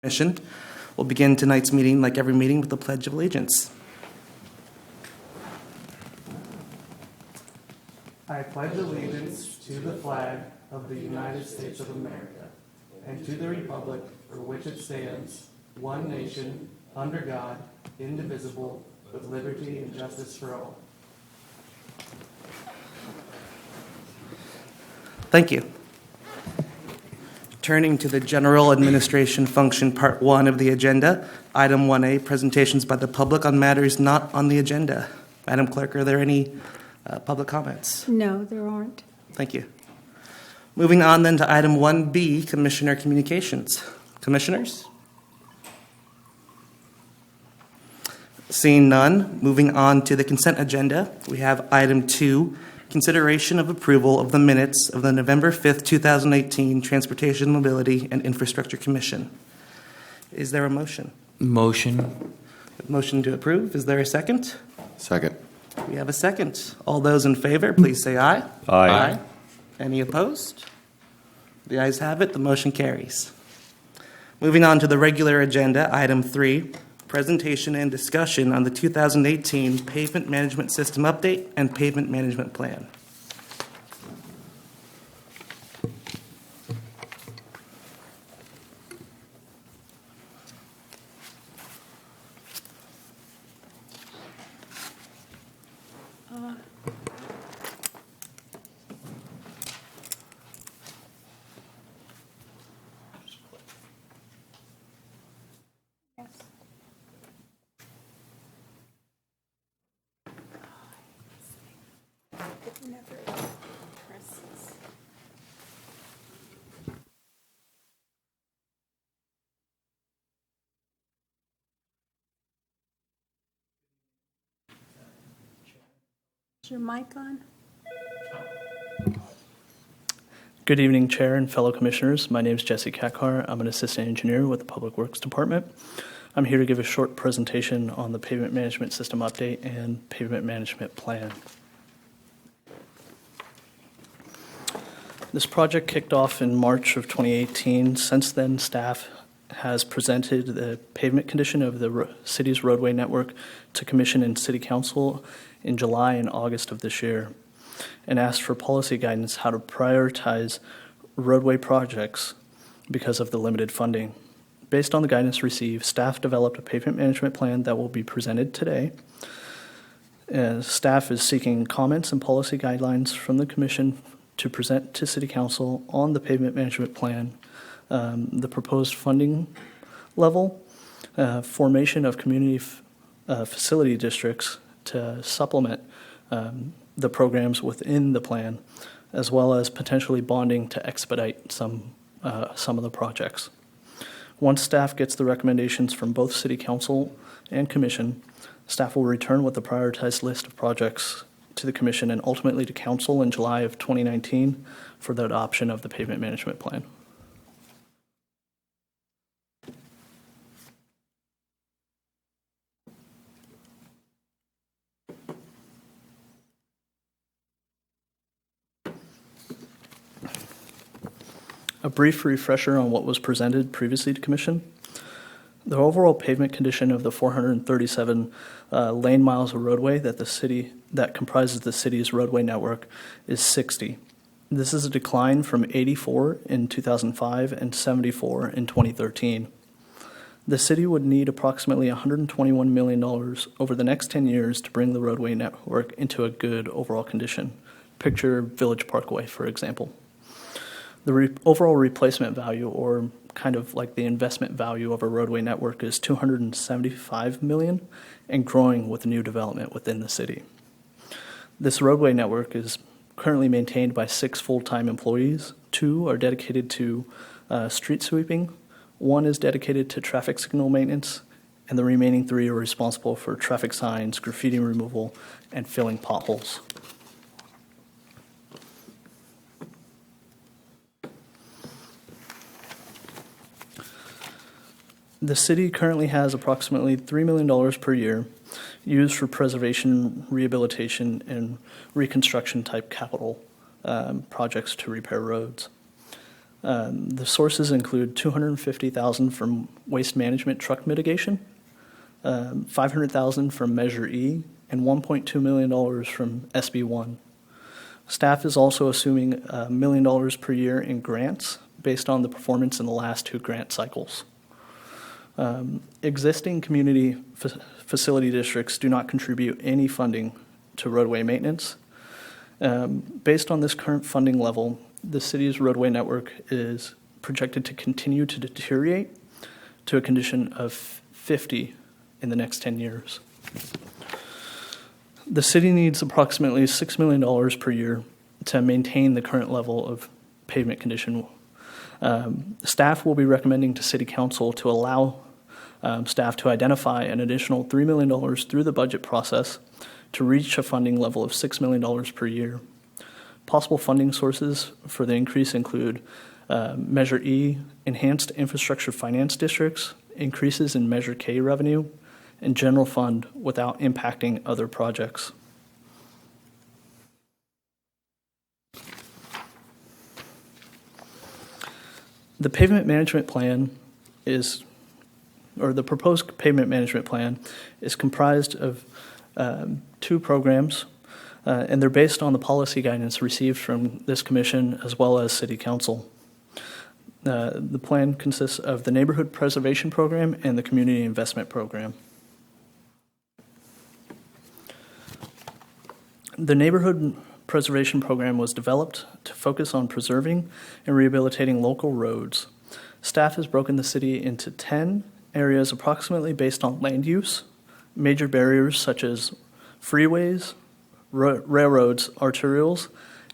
Commission. We'll begin tonight's meeting, like every meeting, with the Pledge of Allegiance. I pledge allegiance to the flag of the United States of America and to the republic for which it stands, one nation, under God, indivisible, with liberty and justice for all. Thank you. Turning to the General Administration Function Part 1 of the agenda, Item 1A, presentations by the public on matters not on the agenda. Madam Clerk, are there any public comments? No, there aren't. Thank you. Moving on then to Item 1B, Commissioner Communications. Commissioners? Seeing none, moving on to the consent agenda, we have Item 2, consideration of approval of the minutes of the November 5th, 2018 Transportation, Mobility, and Infrastructure Commission. Is there a motion? Motion. Motion to approve. Is there a second? Second. We have a second. All those in favor, please say aye. Aye. Any opposed? The ayes have it. The motion carries. Moving on to the regular agenda, Item 3, presentation and discussion on the 2018 Pavement Management System Update and Pavement Management Plan. Is your mic on? Good evening, Chair and fellow Commissioners. My name is Jesse Kakkar. I'm an Assistant Engineer with the Public Works Department. I'm here to give a short presentation on the Pavement Management System Update and Pavement Management Plan. This project kicked off in March of 2018. Since then, staff has presented the pavement condition of the city's roadway network to Commission and City Council in July and August of this year, and asked for policy guidance how to prioritize roadway projects because of the limited funding. Based on the guidance received, staff developed a pavement management plan that will be presented today. Staff is seeking comments and policy guidelines from the Commission to present to City Council on the pavement management plan, the proposed funding level, formation of community facility districts to supplement the programs within the plan, as well as potentially bonding to expedite some of the projects. Once staff gets the recommendations from both City Council and Commission, staff will return with the prioritized list of projects to the Commission and ultimately to Council in July of 2019 for the adoption of the pavement management plan. A brief refresher on what was presented previously to Commission. The overall pavement condition of the 437 lane miles of roadway that comprises the city's roadway network is 60. This is a decline from 84 in 2005 and 74 in 2013. The city would need approximately $121 million over the next 10 years to bring the roadway network into a good overall condition. Picture Village Parkway, for example. The overall replacement value, or kind of like the investment value of a roadway network, is $275 million and growing with new development within the city. This roadway network is currently maintained by 6 full-time employees. 2 are dedicated to street sweeping, 1 is dedicated to traffic signal maintenance, and the remaining 3 are responsible for traffic signs, graffiti removal, and filling potholes. The city currently has approximately $3 million per year used for preservation, rehabilitation, and reconstruction type capital projects to repair roads. The sources include $250,000 from waste management truck mitigation, $500,000 from Measure E, and $1.2 million from SB1. Staff is also assuming $1 million per year in grants based on the performance in the last 2 grant cycles. Existing community facility districts do not contribute any funding to roadway maintenance. Based on this current funding level, the city's roadway network is projected to continue to deteriorate to a condition of 50 in the next 10 years. The city needs approximately $6 million per year to maintain the current level of pavement condition. Staff will be recommending to City Council to allow staff to identify an additional $3 million through the budget process to reach a funding level of $6 million per year. Possible funding sources for the increase include Measure E, enhanced infrastructure finance districts, increases in Measure K revenue, and general fund without impacting other projects. The pavement management plan the proposed pavement management plan is comprised of 2 programs, and they're based on the policy guidance received from this commission as well as City Council. The plan consists of the Neighborhood Preservation Program and the Community Investment Program. The Neighborhood Preservation Program was developed to focus on preserving and rehabilitating local roads. Staff has broken the city into 10 areas approximately based on land use, major barriers such as freeways, railroads, arterials,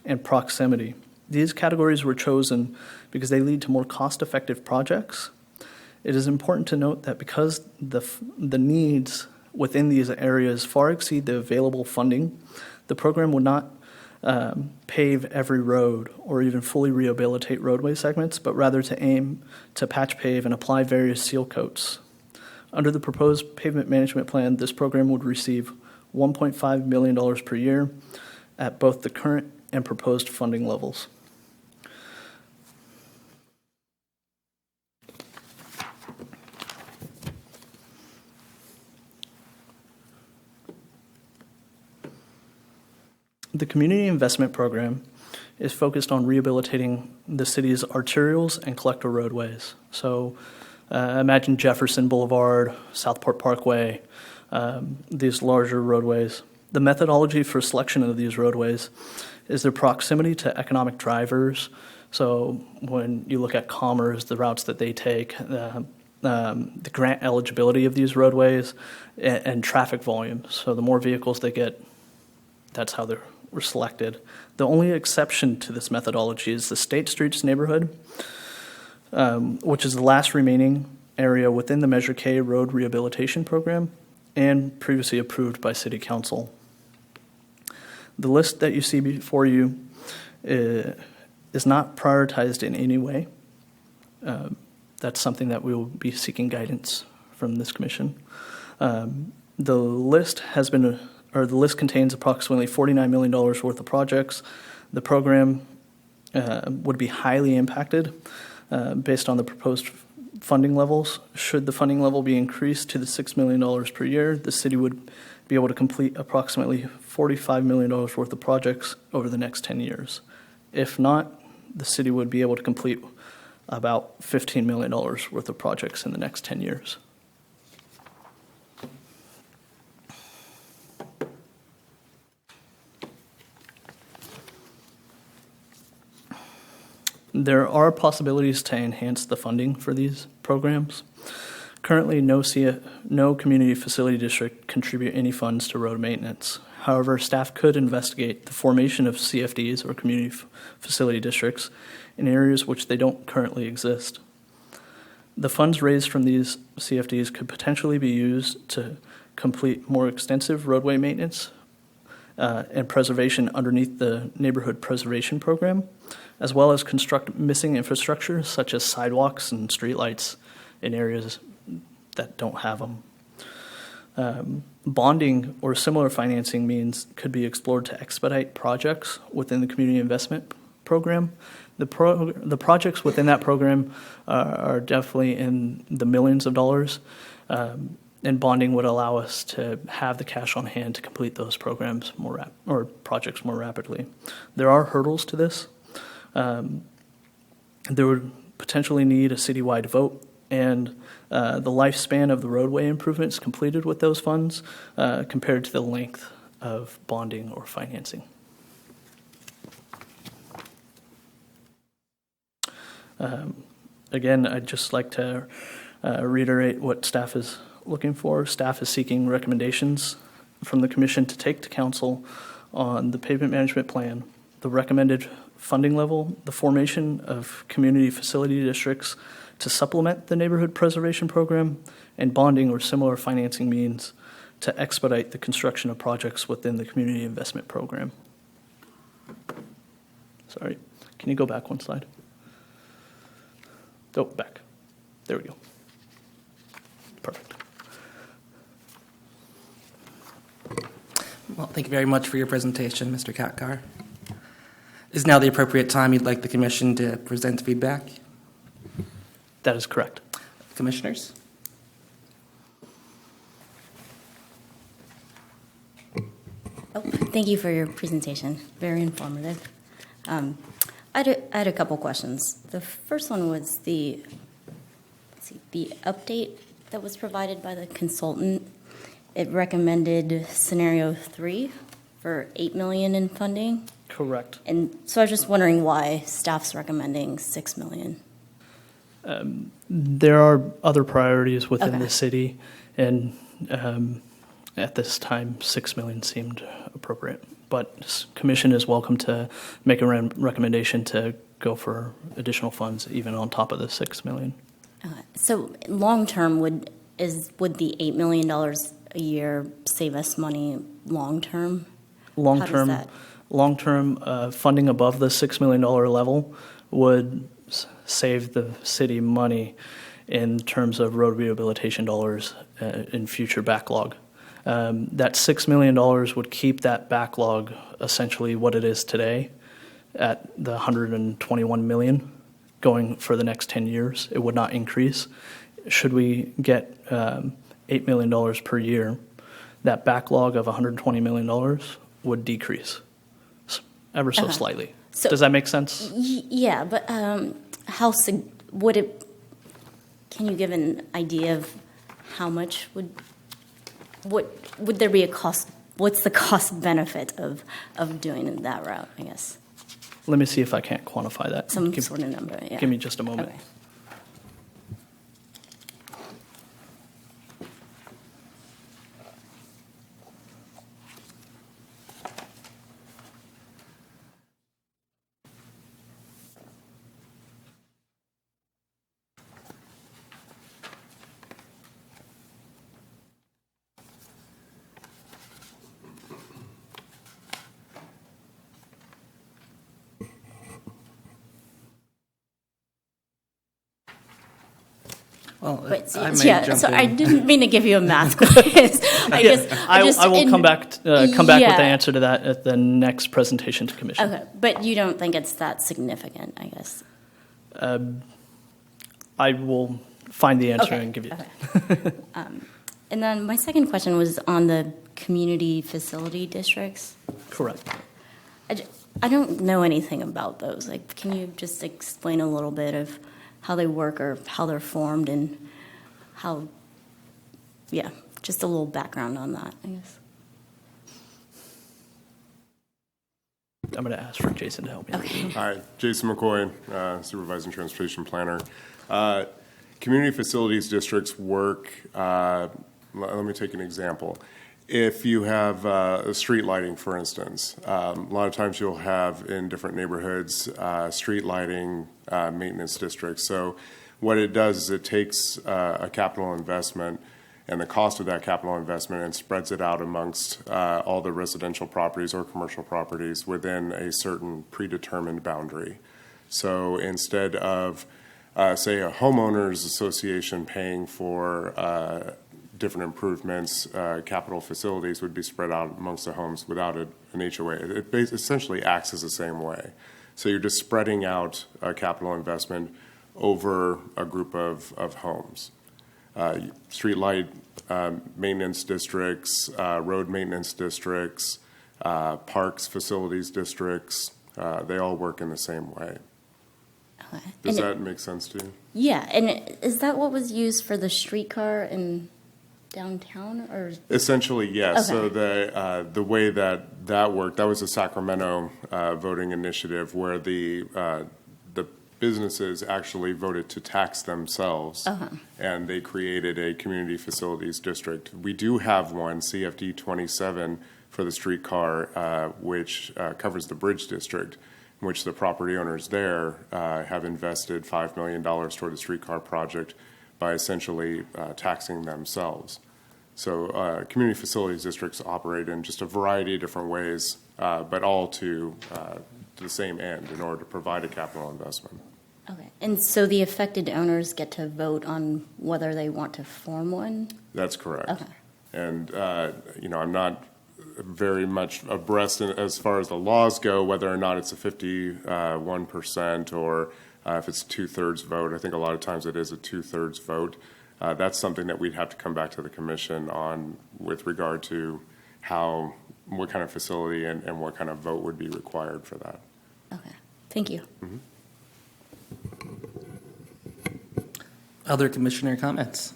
and proximity. These categories were chosen because they lead to more cost-effective projects. It is important to note that because the needs within these areas far exceed the available funding, the program would not pave every road or even fully rehabilitate roadway segments, but rather to aim to patch pave and apply various seal coats. Under the proposed pavement management plan, this program would receive $1.5 million per year at both the current and proposed funding levels. The Community Investment Program is focused on rehabilitating the city's arterials and collector roadways. So imagine Jefferson Boulevard, Southport Parkway, these larger roadways. The methodology for selection of these roadways is their proximity to economic drivers. So when you look at commerce, the routes that they take, the grant eligibility of these roadways, and traffic volume. So the more vehicles they get, that's how they were selected. The only exception to this methodology is the State Streets neighborhood, which is the last remaining area within the Measure K road rehabilitation program and previously approved by City Council. The list that you see before you is not prioritized in any way. That's something that we will be seeking guidance from this commission. The list contains approximately $49 million worth of projects. The program would be highly impacted based on the proposed funding levels. Should the funding level be increased to the $6 million per year, the city would be able to complete approximately $45 million worth of projects over the next 10 years. If not, the city would be able to complete about $15 million worth of projects in the next 10 years. There are possibilities to enhance the funding for these programs. Currently, no community facility district contribute any funds to road maintenance. However, staff could investigate the formation of CFDs or community facility districts in areas which they don't currently exist. The funds raised from these CFDs could potentially be used to complete more extensive roadway maintenance and preservation underneath the Neighborhood Preservation Program, as well as construct missing infrastructure such as sidewalks and streetlights in areas that don't have them. Bonding or similar financing means could be explored to expedite projects within the Community Investment program. The projects within that program are definitely in the millions of dollars, and bonding would allow us to have the cash on hand to complete those programs or projects more rapidly. There are hurdles to this. There would potentially need a citywide vote, and the lifespan of the roadway improvements completed with those funds compared to the length of bonding or financing. Again, I'd just like to reiterate what staff is looking for. Staff is seeking recommendations from the Commission to take to Council on the pavement management plan, the recommended funding level, the formation of community facility districts to supplement the neighborhood preservation program, and bonding or similar financing means to expedite the construction of projects within the community investment program. Sorry, can you go back one slide? Go back. There we go. Perfect. Well, thank you very much for your presentation, Mr. Katkar. Is now the appropriate time you'd like the Commission to present feedback? That is correct. Commissioners? Oh, thank you for your presentation. Very informative. I had a couple questions. The first one was the update that was provided by the consultant. It recommended scenario 3 for $8 million in funding. Correct. And so I was just wondering why staff's recommending $6 million. There are other priorities within Okay. the city, and at this time, $6 million seemed appropriate. But Commission is welcome to make a recommendation to go for additional funds, even on top of the $6 million. So long term, would the $8 million a year save us money long term? Long term, funding above the $6 million level would save the city money in terms of road rehabilitation dollars in future backlog. That $6 million would keep that backlog essentially what it is today at the $121 million going for the next 10 years. It would not increase. Should we get $8 million per year, that backlog of $120 million would decrease ever so slightly. So- Does that make sense? Yeah, but can you give an idea of how much would there be a cost? What's the cost benefit of doing it that route, I guess? Let me see if I can't quantify that. Some sort of number, yeah. Give me just a moment. Okay. Well, But I may yeah, jump so in. I didn't mean to give you a math quiz. I will come back with the Yeah. answer to that at the next presentation to Commission. Okay, but you don't think it's that significant, I guess. I will find the answer Okay, and give you. okay. And then my second question was on the community facility districts. Correct. I don't know anything about those. Like, can you just explain a little bit of how they work or how they're formed and how, yeah, just a little background on that, I guess. I'm going to ask for Jason to help me. Okay. Hi, Jason McCoy, Supervising Transportation Planner. Community facilities districts work, let me take an example. If you have street lighting, for instance, a lot of times you'll have in different neighborhoods street lighting maintenance districts. So what it does is it takes a capital investment and the cost of that capital investment and spreads it out amongst all the residential properties or commercial properties within a certain predetermined boundary. So instead of, say, a homeowners association paying for different improvements, capital facilities would be spread out amongst the homes without an HOA. It essentially acts as the same way. So you're just spreading out capital investment over a group of homes. Streetlight maintenance districts, road maintenance districts, parks, facilities districts, they all work in the same way. Okay. Does And that make sense to you? yeah, and is that what was used for the streetcar in downtown, or? Essentially, yes. So Okay. the way that worked, that was a Sacramento voting initiative where the businesses actually voted to tax themselves, and they created a community facilities district. We do have one, CFD 27, for the streetcar, which covers the Bridge District, in which the property owners there have invested $5 million toward the streetcar project by essentially taxing themselves. So community facilities districts operate in just a variety of different ways, but all to the same end in order to provide a capital investment. Okay, and so the affected owners get to vote on whether they want to form one? That's correct. Okay. And, I'm not very much abreast as far as the laws go, whether or not it's a 51% or if it's 2/3 vote. I think a lot of times it is a 2/3 vote. That's something that we'd have to come back to the commission on with regard to what kind of facility and what kind of vote would be required for that. Okay, thank you. Other commissioner comments?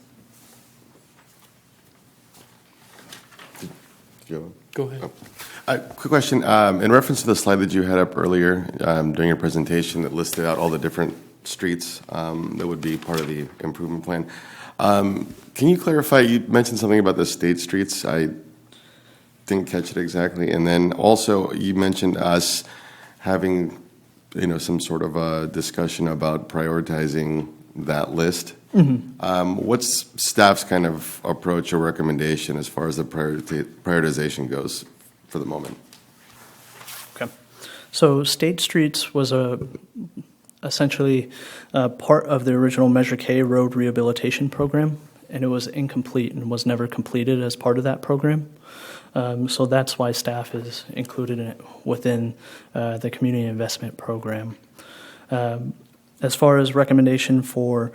Joe? Go ahead. Quick question. In reference to the slide that you had up earlier during your presentation that listed out all the different streets that would be part of the improvement plan, can you clarify, you mentioned something about the state streets. I didn't catch it exactly. And then also you mentioned us having, some sort of a discussion about prioritizing that list. What's staff's kind of approach or recommendation as far as the prioritization goes for the moment? Okay. So State Streets was essentially part of the original Measure K road rehabilitation program, and it was incomplete and was never completed as part of that program. So that's why staff is included in it within the community investment program. As far as recommendation for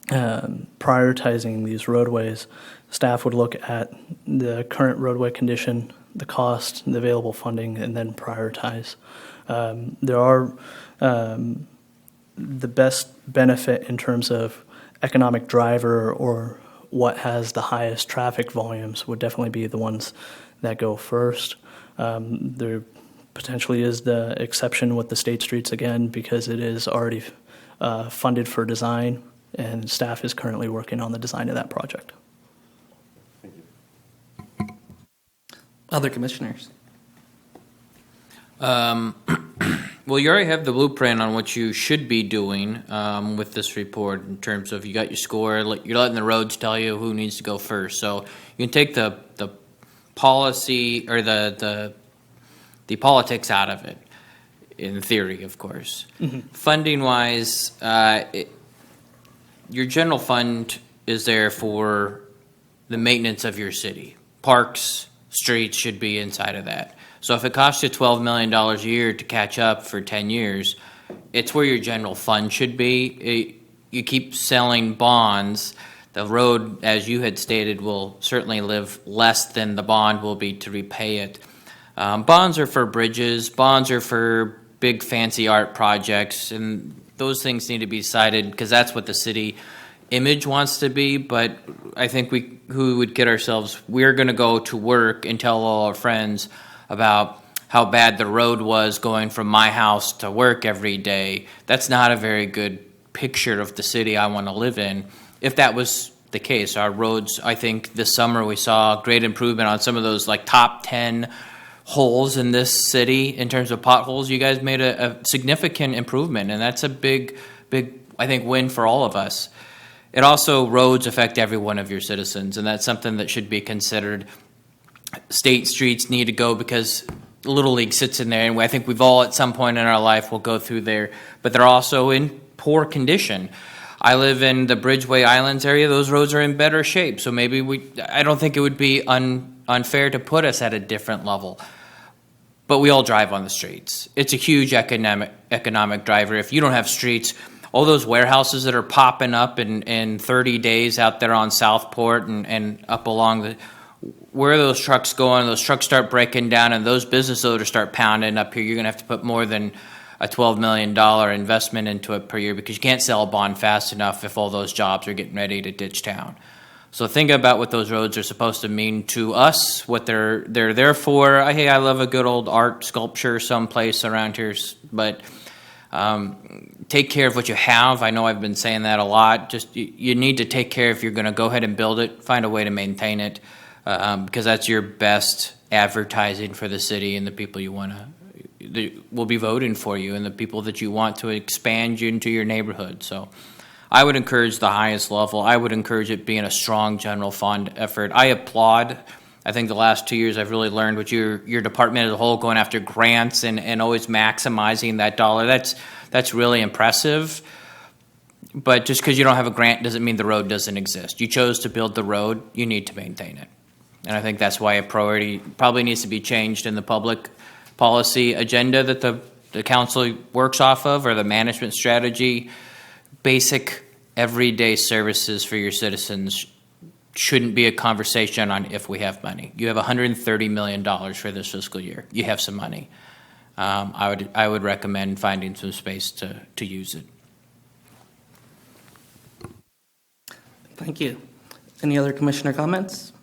prioritizing these roadways, staff would look at the current roadway condition, the cost, the available funding, and then prioritize. There are the best benefit in terms of economic driver or what has the highest traffic volumes would definitely be the ones that go first. There potentially is the exception with the state streets again because it is already funded for design, and staff is currently working on the design of that project. Other commissioners? Well, you already have the blueprint on what you should be doing with this report in terms of you got your score, you're letting the roads tell you who needs to go first. So you can take the policy or the politics out of it, in theory, of course. Funding-wise, your general fund is there for the maintenance of your city. Parks, streets should be inside of that. So if it costs you $12 million a year to catch up for 10 years, it's where your general fund should be. You keep selling bonds. The road, as you had stated, will certainly live less than the bond will be to repay it. Bonds are for bridges. Bonds are for big fancy art projects, and those things need to be cited because that's what the city image wants to be. But I think we would kid ourselves. We're going to go to work and tell all our friends about how bad the road was going from my house to work every day. That's not a very good picture of the city I want to live in. If that was the case, our roads, I think this summer we saw great improvement on some of those like top 10 holes in this city in terms of potholes. You guys made a significant improvement, and that's a big, I think, win for all of us. It also, roads affect every one of your citizens, and that's something that should be considered. State streets need to go because Little League sits in there, and I think we've all at some point in our life will go through there, but they're also in poor condition. I live in the Bridgeway Islands area. Those roads are in better shape, so maybe I don't think it would be unfair to put us at a different level. but we all drive on the streets. It's a huge economic driver. If you don't have streets, all those warehouses that are popping up in 30 days out there on Southport and up along the, where are those trucks going? Those trucks start breaking down and those business owners start pounding up here. You're going to have to put more than a $12 million investment into it per year because you can't sell a bond fast enough if all those jobs are getting ready to ditch town. So think about what those roads are supposed to mean to us, what they're there for. Hey, I love a good old art sculpture someplace around here, but take care of what you have. I know I've been saying that a lot. Just you need to take care if you're going to go ahead and build it. Find a way to maintain it because that's your best advertising for the city and the people you want to will be voting for you and the people that you want to expand you into your neighborhood. So I would encourage the highest level. I would encourage it being a strong general fund effort. I applaud. I think the last 2 years I've really learned what your department as a whole going after grants and always maximizing that dollar. That's really impressive. But just because you don't have a grant doesn't mean the road doesn't exist. You chose to build the road, you need to maintain it. And I think that's why a priority probably needs to be changed in the public policy agenda that the council works off of, or the management strategy. Basic everyday services for your citizens shouldn't be a conversation on if we have money. You have $130 million for this fiscal year. You have some money. I would recommend finding some space to use it. Thank you. Any other commissioner comments?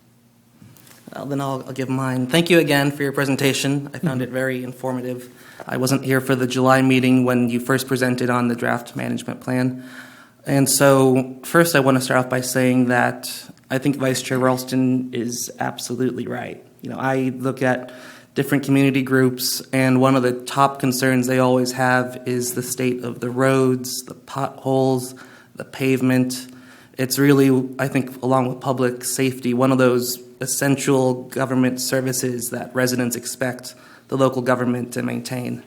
Well, then I'll give mine. Thank you again for your presentation. I found it very informative. I wasn't here for the July meeting when you first presented on the draft management plan. And so first I want to start off by saying that I think Vice Chair Ralston is absolutely right. You know, I look at different community groups, and one of the top concerns they always have is the state of the roads, the potholes, the pavement. It's really, I think, along with public safety, one of those essential government services that residents expect the local government to maintain.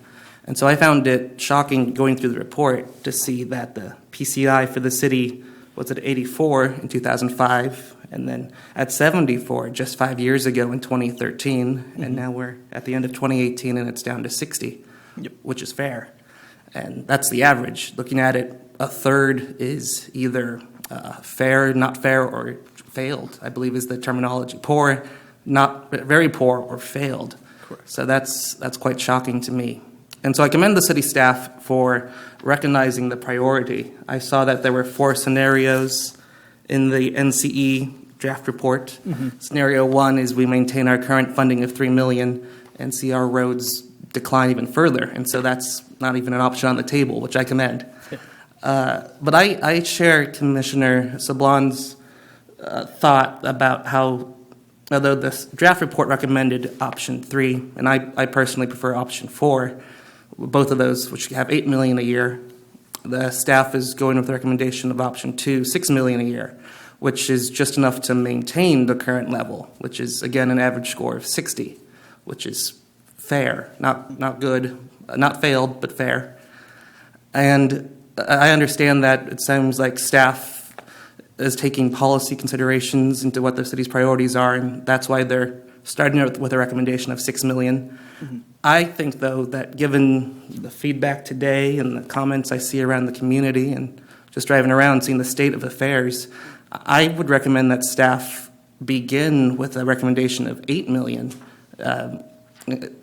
And so I found it shocking going through the report to see that the PCI for the city was at 84 in 2005, and then at 74 just 5 years ago in 2013, and now we're at the end of 2018 and it's down to 60, which is fair. And that's the average. Looking at it, a third is either fair, not fair, or failed, I believe is the terminology. Poor, not very poor, or failed. Correct. So that's quite shocking to me. And so I commend the city staff for recognizing the priority. I saw that there were 4 scenarios in the NCE draft report. Mm-hmm. Scenario 1 is we maintain our current funding of $3 million and see our roads decline even further. And so that's not even an option on the table, which I commend. But I share Commissioner Sablon's thought about how, although this draft report recommended option 3, and I personally prefer option 4, both of those, which have $8 million a year, the staff is going with the recommendation of option 2, $6 million a year, which is just enough to maintain the current level, which is, again, an average score of 60, which is fair, not good, not failed, but fair. And I understand that it sounds like staff is taking policy considerations into what the city's priorities are, and that's why they're starting out with a recommendation of $6 million. Mm-hmm. I think, though, that given the feedback today and the comments I see around the community and just driving around seeing the state of affairs, I would recommend that staff begin with a recommendation of $8 million.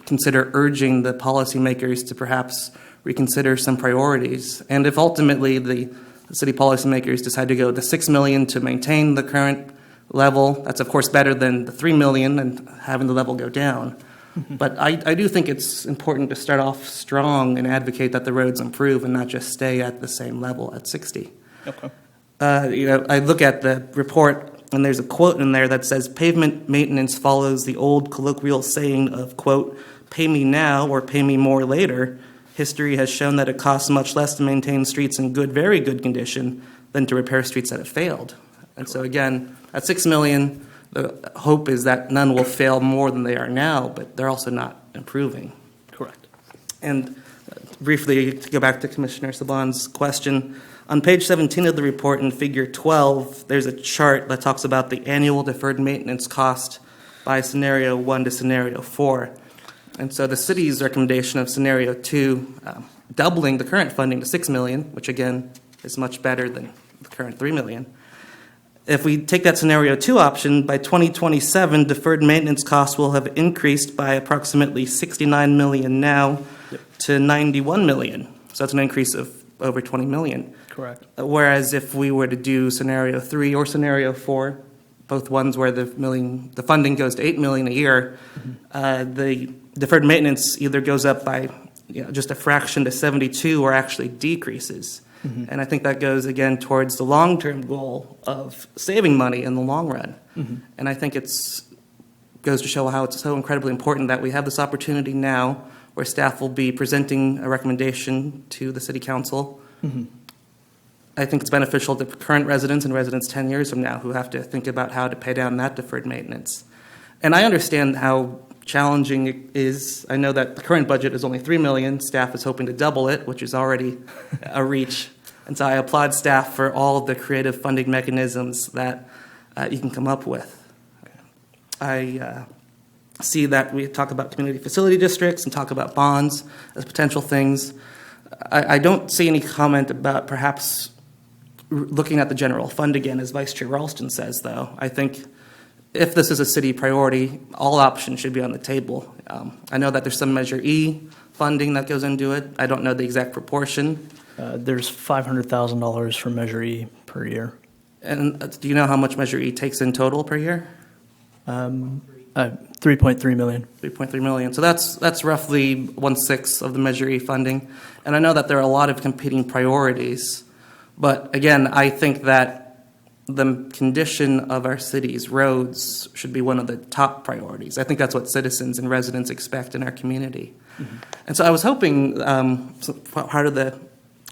Consider urging the policymakers to perhaps reconsider some priorities. And if ultimately the city policymakers decide to go to $6 million to maintain the current level, that's of course better than the $3 million and having the level go down. Mm-hmm. But I do think it's important to start off strong and advocate that the roads improve and not just stay at the same level at 60. Okay. I look at the report and there's a quote in there that says pavement maintenance follows the old colloquial saying of, quote, pay me now or pay me more later. History has shown that it costs much less to maintain streets in good, very good condition than to repair streets that have failed. And so again, at $6 million, the hope is that none will fail more than they are now, but they're also not improving. Correct. And briefly, to go back to Commissioner Sablon's question, on page 17 of the report in figure 12, there's a chart that talks about the annual deferred maintenance cost by scenario 1 to scenario 4. And so the city's recommendation of scenario 2, doubling the current funding to $6 million, which again is much better than the current $3 million. If we take that scenario 2 option, by 2027, deferred maintenance costs will have increased by approximately $69 million now to $91 million. So that's an increase of over $20 million. Correct. Whereas if we were to do scenario 3 or scenario 4, both ones where the funding goes to $8 million a year, the deferred maintenance either goes up by just a fraction to 72 or actually decreases. And I think that goes again towards the long-term goal of saving money in the long run. And I think goes to show how it's so incredibly important that we have this opportunity now where staff will be presenting a recommendation to the city council. I think it's beneficial to current residents and residents 10 years from now who have to think about how to pay down that deferred maintenance. And I understand how challenging it is. I know that the current budget is only $3 million. Staff is hoping to double it, which is already a reach. And so I applaud staff for all the creative funding mechanisms that you can come up with. I see that we talk about community facility districts and talk about bonds as potential things. I don't see any comment about perhaps looking at the general fund again, as Vice Chair Ralston says, though. I think if this is a city priority, all options should be on the table. I know that there's some Measure E funding that goes into it. I don't know the exact proportion. There's $500,000 for Measure E per year. And do you know how much Measure E takes in total per year? 3.3 million. 3.3 million. So that's roughly 1/6 of the Measure E funding. And I know that there are a lot of competing priorities. But again, I think that the condition of our city's roads should be one of the top priorities. I think that's what citizens and residents expect in our community. And so I was hoping part of the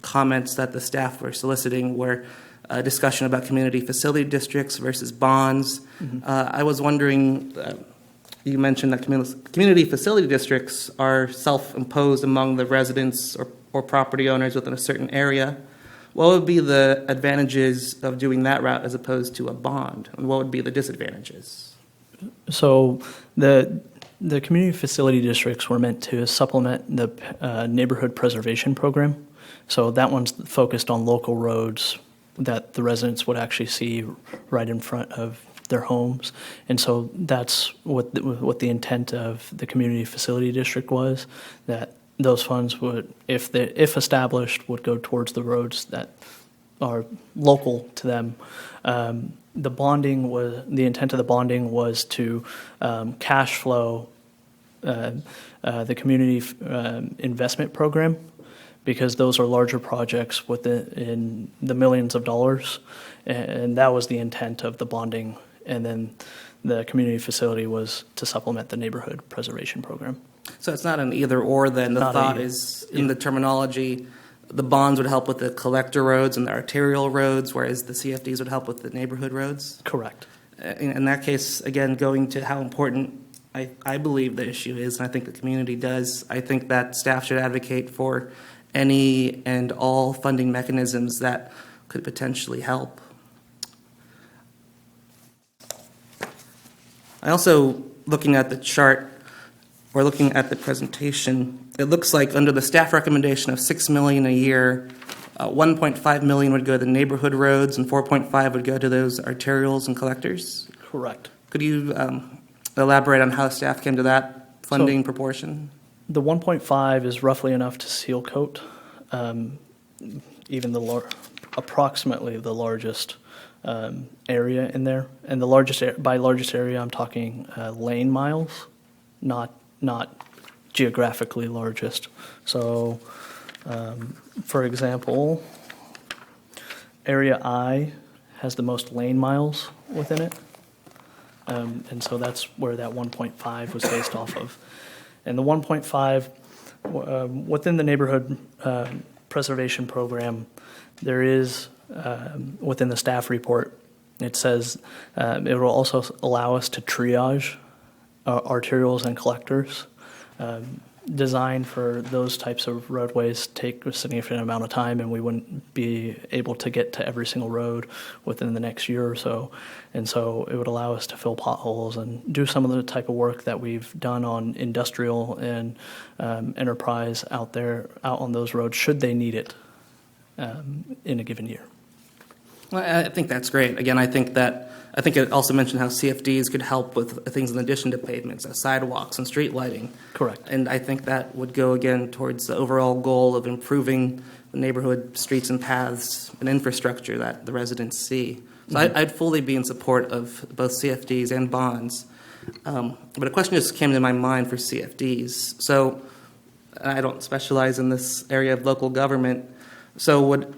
comments that the staff were soliciting were a discussion about community facility districts versus bonds. I was wondering, you mentioned that community facility districts are self-imposed among the residents or property owners within a certain area. What would be the advantages of doing that route as opposed to a bond? And what would be the disadvantages? So the community facility districts were meant to supplement the neighborhood preservation program. So that one's focused on local roads that the residents would actually see right in front of their homes. And so that's what the intent of the community facility district was, that those funds would, if established, would go towards the roads that are local to them. The intent of the bonding was to cash flow the community investment program, because those are larger projects in the millions of dollars, and that was the intent of the bonding. And then the community facility was to supplement the neighborhood preservation program. So it's not an either or then. The thought is, in the terminology, the bonds would help with the collector roads and the arterial roads, whereas the CFDs would help with the neighborhood roads? Correct. In that case, again, going to how important I believe the issue is, and I think the community does, I think that staff should advocate for any and all funding mechanisms that could potentially help. I also, looking at the chart, or looking at the presentation, it looks like under the staff recommendation of $6 million a year, 1.5 million would go to the neighborhood roads and 4.5 would go to those arterials and collectors. Correct. Could you elaborate on how staff came to that funding proportion? The 1.5 is roughly enough to seal coat, approximately the largest area in there. And by largest area, I'm talking lane miles, not geographically largest. So, for example, Area I has the most lane miles within it. And so that's where that 1.5 was based off of. And the 1.5, within the neighborhood preservation program, there is, within the staff report, it says it will also allow us to triage arterials and collectors design for those types of roadways take a significant amount of time, and we wouldn't be able to get to every single road within the next year or so. And so it would allow us to fill potholes and do some of the type of work that we've done on industrial and enterprise out on those roads, should they need it in a given year. Well, I think that's great. Again, I think it also mentioned how CFDs could help with things in addition to pavements, sidewalks and street lighting. Correct. And I think that would go again towards the overall goal of improving the neighborhood streets and paths and infrastructure that the residents see. So I'd fully be in support of both CFDs and bonds. But a question just came to my mind for CFDs. So I don't specialize in this area of local government. So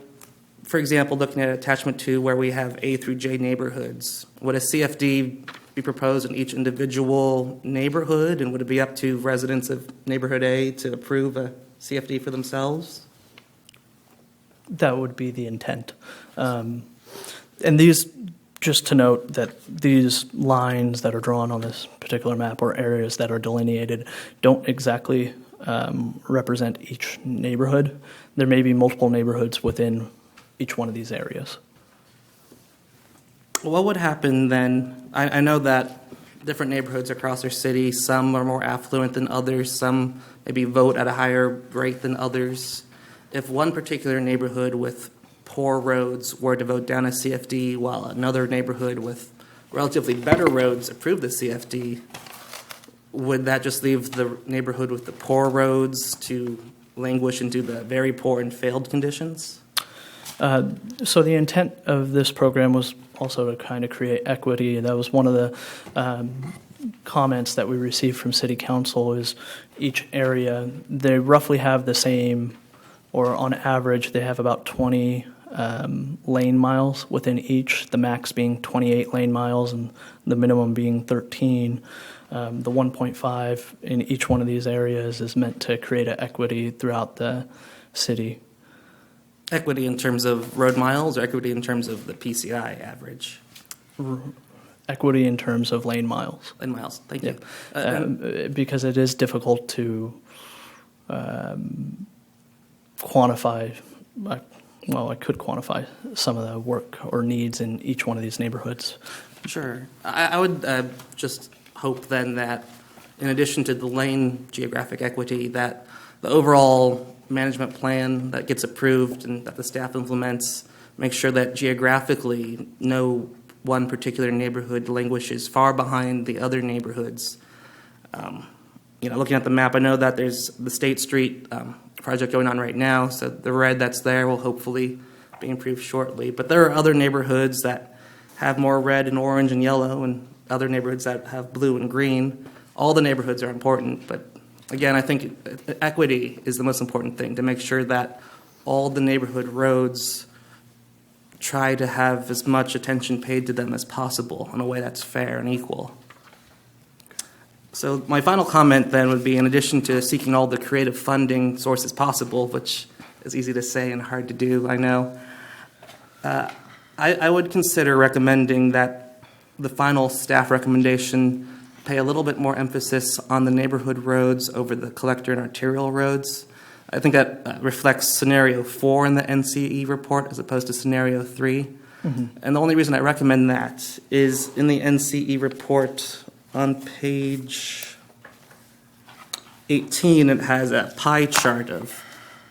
for example, looking at attachment 2 where we have A through J neighborhoods, would a CFD be proposed in each individual neighborhood, and would it be up to residents of neighborhood A to approve a CFD for themselves? That would be the intent. And these, just to note that these lines that are drawn on this particular map, or areas that are delineated, don't exactly represent each neighborhood. There may be multiple neighborhoods within each one of these areas. What would happen then? I know that different neighborhoods across our city, some are more affluent than others, some maybe vote at a higher rate than others. If one particular neighborhood with poor roads were to vote down a CFD while another neighborhood with relatively better roads approved the CFD, would that just leave the neighborhood with the poor roads to languish into the very poor and failed conditions? So the intent of this program was also to kind of create equity. That was one of the comments that we received from City Council, is each area, they roughly have the same, or on average, they have about 20 lane miles within each, the max being 28 lane miles and the minimum being 13. The 1.5 in each one of these areas is meant to create an equity throughout the city. Equity in terms of road miles, or equity in terms of the PCI average? Equity in terms of lane miles. Lane miles, thank you. Because it is difficult to quantify, well, I could quantify some of the work or needs in each one of these neighborhoods. Sure. I would just hope then that in addition to the lane geographic equity, that the overall management plan that gets approved and that the staff implements makes sure that geographically no one particular neighborhood languishes far behind the other neighborhoods. Looking at the map, I know that there's the State Street project going on right now, so the red that's there will hopefully be improved shortly. But there are other neighborhoods that have more red and orange and yellow, and other neighborhoods that have blue and green. All the neighborhoods are important, but again, I think equity is the most important thing, to make sure that all the neighborhood roads try to have as much attention paid to them as possible in a way that's fair and equal. So my final comment then would be, in addition to seeking all the creative funding sources possible, which is easy to say and hard to do, I know, I would consider recommending that the final staff recommendation pay a little bit more emphasis on the neighborhood roads over the collector and arterial roads. I think that reflects scenario 4 in the NCE report as opposed to scenario 3. Mm-hmm. And the only reason I recommend that is in the NCE report on page 18, it has a pie chart of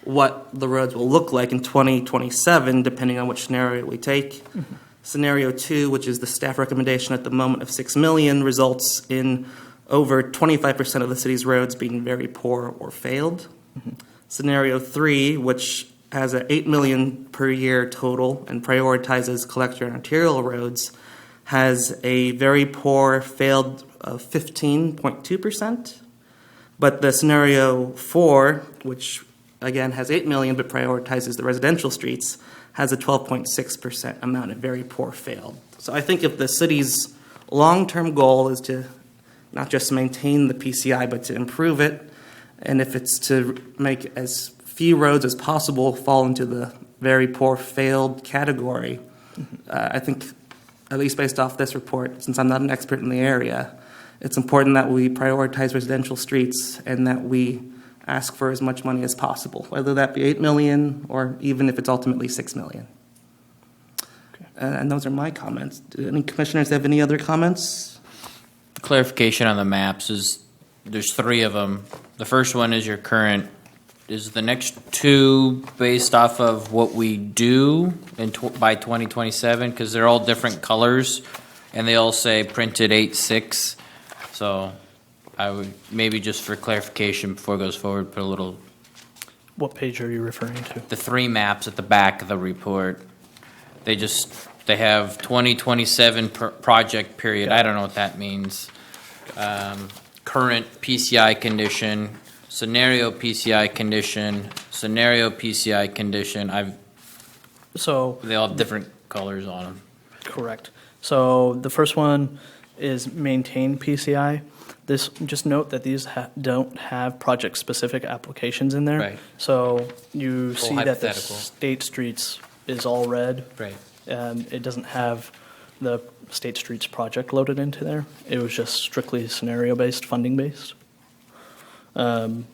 what the roads will look like in 2027, depending on which scenario we take. Mm-hmm. Scenario 2, which is the staff recommendation at the moment of $6 million, results in over 25% of the city's roads being very poor or failed. Mm-hmm. Scenario 3, which has a $8 million per year total and prioritizes collector and arterial roads, has a very poor failed of 15.2%. But the scenario 4, which again has $8 million but prioritizes the residential streets, has a 12.6% amount of very poor failed. So I think if the city's long-term goal is to not just maintain the PCI but to improve it, and if it's to make as few roads as possible fall into the very poor failed category, I think, at least based off this report, since I'm not an expert in the area, it's important that we prioritize residential streets and that we ask for as much money as possible, whether that be 8 million or even if it's ultimately 6 million. And those are my comments. Do any commissioners have any other comments? Clarification on the maps is, there's three of them. The first one is your current. Is the next two based off of what we do by 2027? Because they're all different colors, and they all say printed 8/6. So I would, maybe just for clarification before it goes forward, put a little, What page are you referring to? the three maps at the back of the report. They have 2027 project period. I don't know what that means. Current PCI condition, scenario PCI condition, scenario PCI condition. So, They all have different colors on them. correct. So the first one is maintain PCI. This, just note that these don't have project-specific applications in there. Right. So you Full see that the hypothetical. state streets is all red. Right. It doesn't have the State Streets project loaded into there. It was just strictly scenario-based, funding-based. And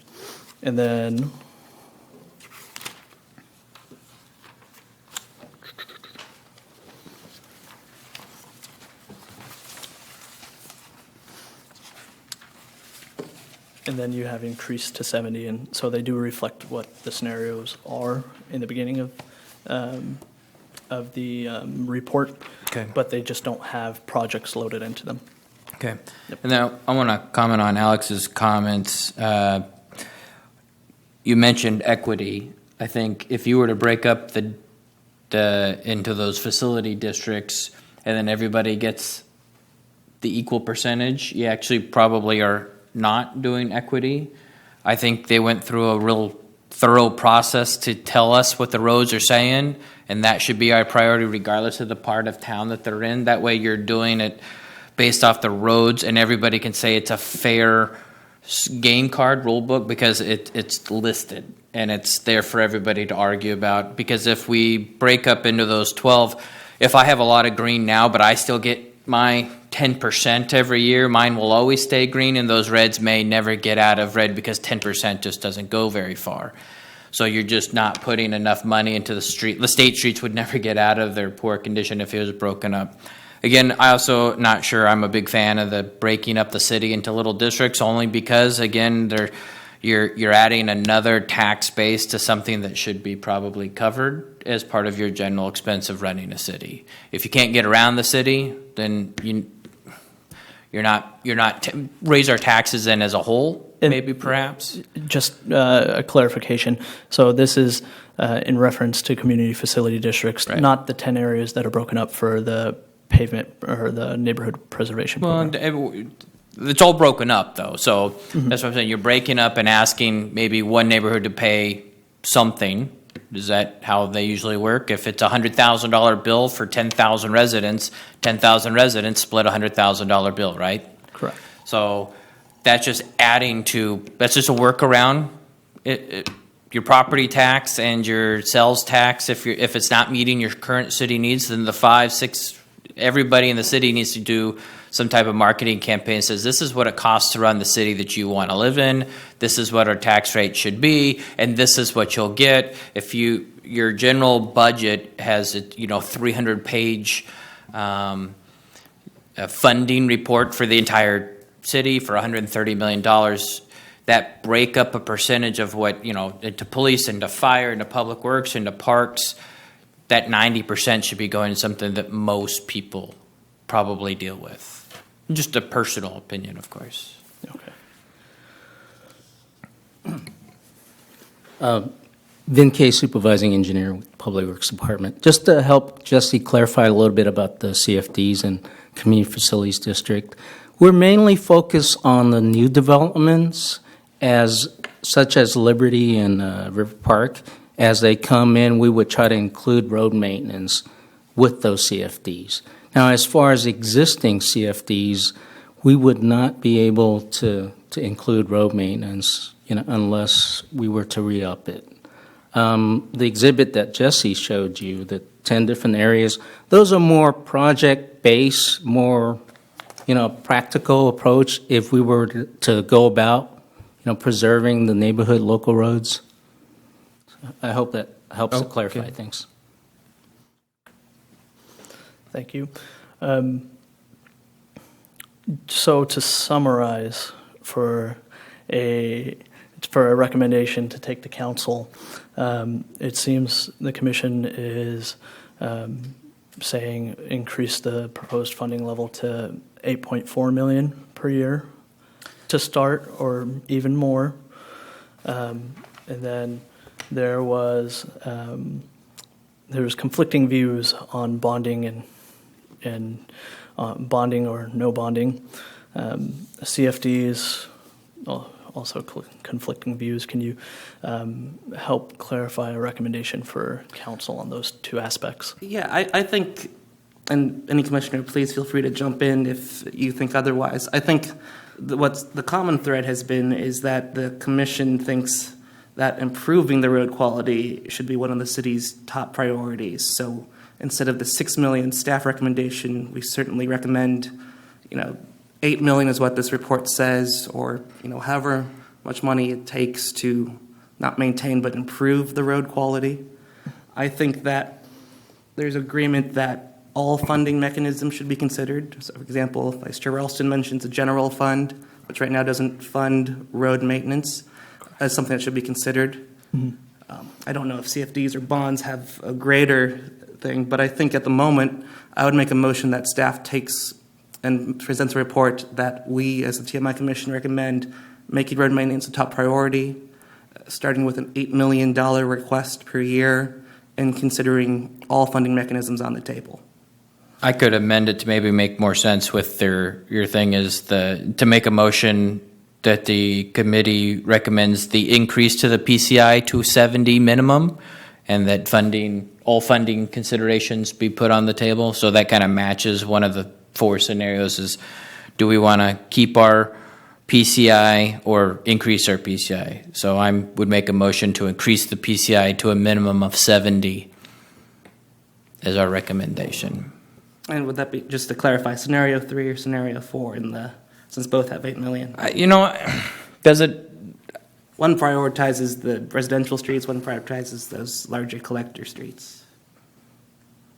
then you have increased to 70, and so they do reflect what the scenarios are in the beginning of the report. Okay. But they just don't have projects loaded into them. Okay. And then I want to comment on Alex's comments. You mentioned equity. I think if you were to break up the into those facility districts and then everybody gets the equal percentage, you actually probably are not doing equity. I think they went through a real thorough process to tell us what the roads are saying, and that should be our priority regardless of the part of town that they're in. That way you're doing it based off the roads, and everybody can say it's a fair game card rule book because it's listed and it's there for everybody to argue about. Because if we break up into those 12, if I have a lot of green now but I still get my 10% every year, mine will always stay green, and those reds may never get out of red because 10% just doesn't go very far. So you're just not putting enough money into the street. The state streets would never get out of their poor condition if it was broken up. Again, I also not sure I'm a big fan of the breaking up the city into little districts, only because, again, you're adding another tax base to something that should be probably covered as part of your general expense of running a city. If you can't get around the city, then you're not raise our taxes in as a whole, maybe perhaps. Just a clarification. So this is in reference to community facility districts, Right. not the 10 areas that are broken up for the pavement or the neighborhood preservation Well, program. it's all broken up, though. So that's what I'm saying. You're breaking up and asking maybe one neighborhood to pay something. Is that how they usually work? If it's a $100,000 bill for 10,000 residents split a $100,000 bill, right? Correct. So that's just that's just a workaround. Your property tax and your sales tax, if it's not meeting your current city needs, then the 5, 6, everybody in the city needs to do some type of marketing campaign that says this is what it costs to run the city that you want to live in. This is what our tax rate should be, and this is what you'll get if your general budget has a 300-page funding report for the entire city for $130 million. That break up a percentage of what into police, into fire, into public works, into parks. That 90% should be going to something that most people probably deal with. Just a personal opinion, of course. Okay. Vin Kay, Supervising Engineer with Public Works Department. Just to help Jesse clarify a little bit about the CFDs and Community Facilities District, we're mainly focused on the new developments such as Liberty and River Park. As they come in, we would try to include road maintenance with those CFDs. Now, as far as existing CFDs, we would not be able to include road maintenance, unless we were to re-up it. The exhibit that Jesse showed you, the 10 different areas, those are more project-based, more, practical approach if we were to go about, preserving the neighborhood local roads. I hope that helps to clarify Okay. things. Thank you. So to summarize, for a recommendation to take to council, it seems the commission is saying increase the proposed funding level to 8.4 million per year to start, or even more. And then there was conflicting views on bonding and bonding or no bonding. CFDs also conflicting views. Can you help clarify a recommendation for council on those two aspects? Yeah, I think, and any commissioner, please feel free to jump in if you think otherwise. I think what's the common thread has been is that the commission thinks that improving the road quality should be one of the city's top priorities. So instead of the 6 million staff recommendation, we certainly recommend, 8 million is what this report says, or, however much money it takes to not maintain but improve the road quality. I think that there's agreement that all funding mechanisms should be considered. So, for example, Vice Chair Ralston mentions a general fund, which right now doesn't fund road maintenance, as something that should be considered. I don't know if CFDs or bonds have a greater thing, but I think at the moment, I would make a motion that staff takes and presents a report that we, as the TMI Commission, recommend making road maintenance a top priority, starting with an $8 million request per year, and considering all funding mechanisms on the table. I could amend it to maybe make more sense with your thing is to make a motion that the committee recommends the increase to the PCI to 70 minimum, and that all funding considerations be put on the table. So that kind of matches one of the 4 scenarios is, do we want to keep our PCI or increase our PCI? So I would make a motion to increase the PCI to a minimum of 70 as our recommendation. And would that be, just to clarify, scenario 3 or scenario 4 since both have 8 million? Does it? One prioritizes the residential streets, one prioritizes those larger collector streets.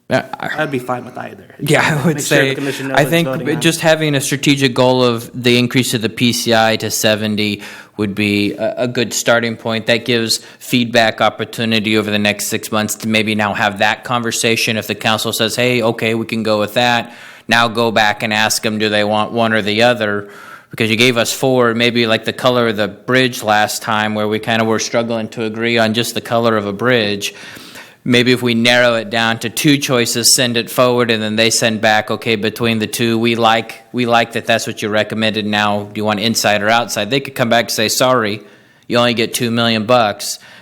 I'd be fine with either. Yeah, I would Make sure say, the commission knows I what it's think voting on. just having a strategic goal of the increase of the PCI to 70 would be a good starting point. That gives feedback opportunity over the next 6 months to maybe now have that conversation. If the council says, hey, okay, we can go with that, now go back and ask them, do they want one or the other? Because you gave us 4, maybe like the color of the bridge last time, where we kind of were struggling to agree on just the color of a bridge. Maybe if we narrow it down to 2 choices, send it forward, and then they send back, okay, between the 2, we like that that's what you recommended. Now, do you want inside or outside? They could come back and say, sorry, you only get $2 million,